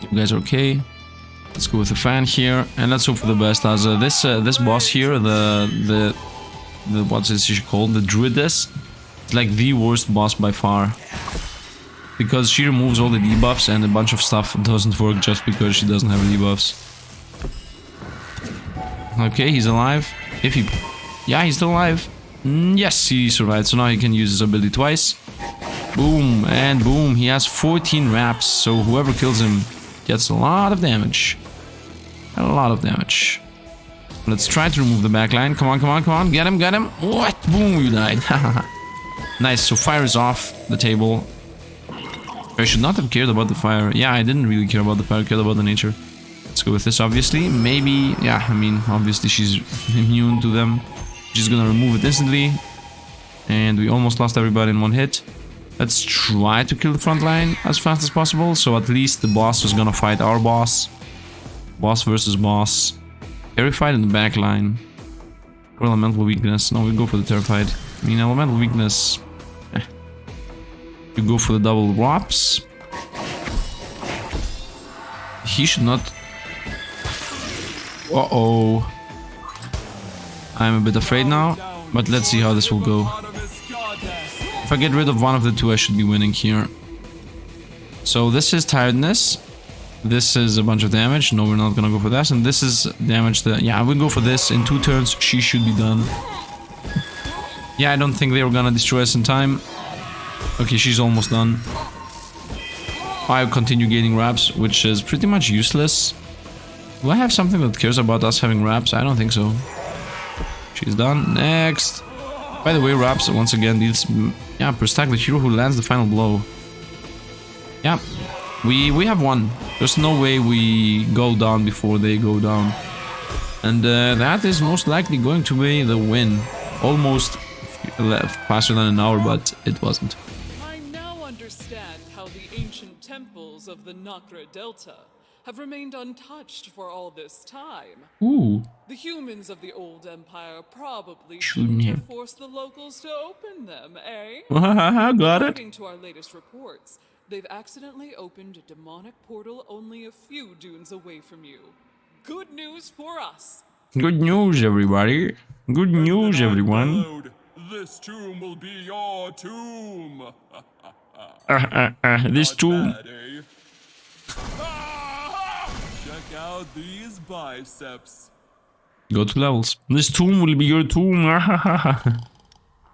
You guys are okay. Let's go with the fan here, and let's hope for the best. As this boss here, the what's this called? The Druidess. It's like the worst boss by far. Because she removes all the debuffs and a bunch of stuff doesn't work just because she doesn't have debuffs. Okay, he's alive. If he... Yeah, he's still alive. Yes, he survived. So now he can use his ability twice. Boom, and boom. He has 14 wraps. So whoever kills him gets a lot of damage. A lot of damage. Let's try to remove the backline. Come on, come on, come on. Get him, get him. What? Boom, you died. Nice, so fire is off the table. I should not have cared about the fire. Yeah, I didn't really care about the fire, I cared about the nature. Let's go with this, obviously. Maybe, yeah, I mean, obviously she's immune to them. She's gonna remove it instantly. And we almost lost everybody in one hit. Let's try to kill the front line as fast as possible. So at least the boss is gonna fight our boss. Boss versus boss. Terrified in the back line. Or elemental weakness. No, we go for the terrified. I mean, elemental weakness. You go for the double drops. He should not. Uh-oh. I'm a bit afraid now, but let's see how this will go. If I get rid of one of the two, I should be winning here. So this is tiredness. This is a bunch of damage. No, we're not gonna go for that. And this is damage that... Yeah, we'll go for this. In 2 turns, she should be done. Yeah, I don't think they were gonna destroy us in time. Okay, she's almost done. I continue gaining wraps, which is pretty much useless. Do I have something that cares about us having wraps? I don't think so. She's done. Next. By the way, wraps once again deals... Yeah, per stack the hero who lands the final blow. Yeah. We have won. There's no way we go down before they go down. And that is most likely going to be the win. Almost faster than an hour, but it wasn't. I now understand how the ancient temples of the Nakra Delta have remained untouched for all this time. Ooh. The humans of the old empire probably shouldn't have forced the locals to open them, eh? Got it. According to our latest reports, they've accidentally opened a demonic portal only a few dunes away from you. Good news for us. Good news, everybody. Good news, everyone. This tomb will be your tomb. This tomb. Bad, eh? Check out these biceps. Go to levels. This tomb will be your tomb. The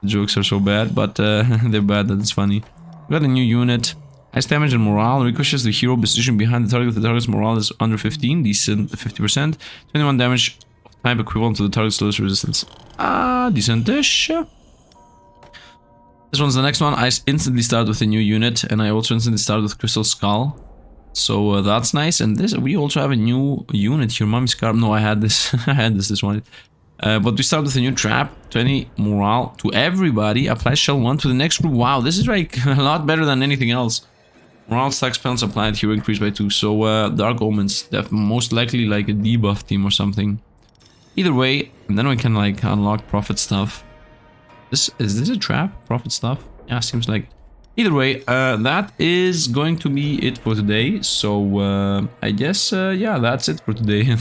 jokes are so bad, but they're bad that it's funny. We got a new unit. Ice damage and morale. Ricochets the hero position behind the target. The target's morale is under 15. Decent 50%. 21 damage type equivalent to the target's lowest resistance. Decent-ish. This one's the next one. I instantly start with a new unit, and I also instantly start with Crystal Skull. So that's nice. And this, we also have a new unit here. Mummy's Scarab. No, I had this. I had this one. But we start with a new trap. 20 morale to everybody. Apply shell 1 to the next group. Wow, this is like a lot better than anything else. Morale stack spells applied here increased by 2. So Dark Omens, most likely like a debuff team or something. Either way, and then we can like unlock profit stuff. Is this a trap? Profit stuff? Yeah, seems like. Either way, that is going to be it for today. So I guess yeah, that's it for today.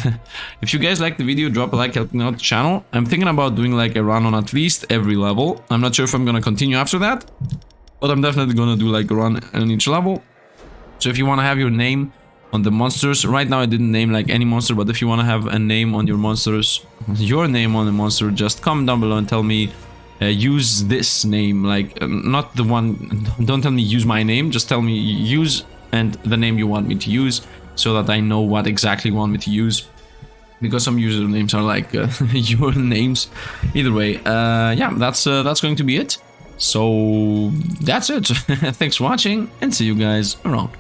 If you guys like the video, drop a like, helping out the channel. I'm thinking about doing like a run on at least every level. I'm not sure if I'm gonna continue after that, but I'm definitely gonna do like a run on each level. So if you want to have your name on the monsters, right now I didn't name like any monster, but if you want to have a name on your monsters, your name on the monster, just comment down below and tell me use this name, like not the one, don't tell me use my name, just tell me use and the name you want me to use, so that I know what exactly you want me to use, because some usernames are like your names. Either way, yeah, that's going to be it. So that's it. Thanks for watching, and see you guys around.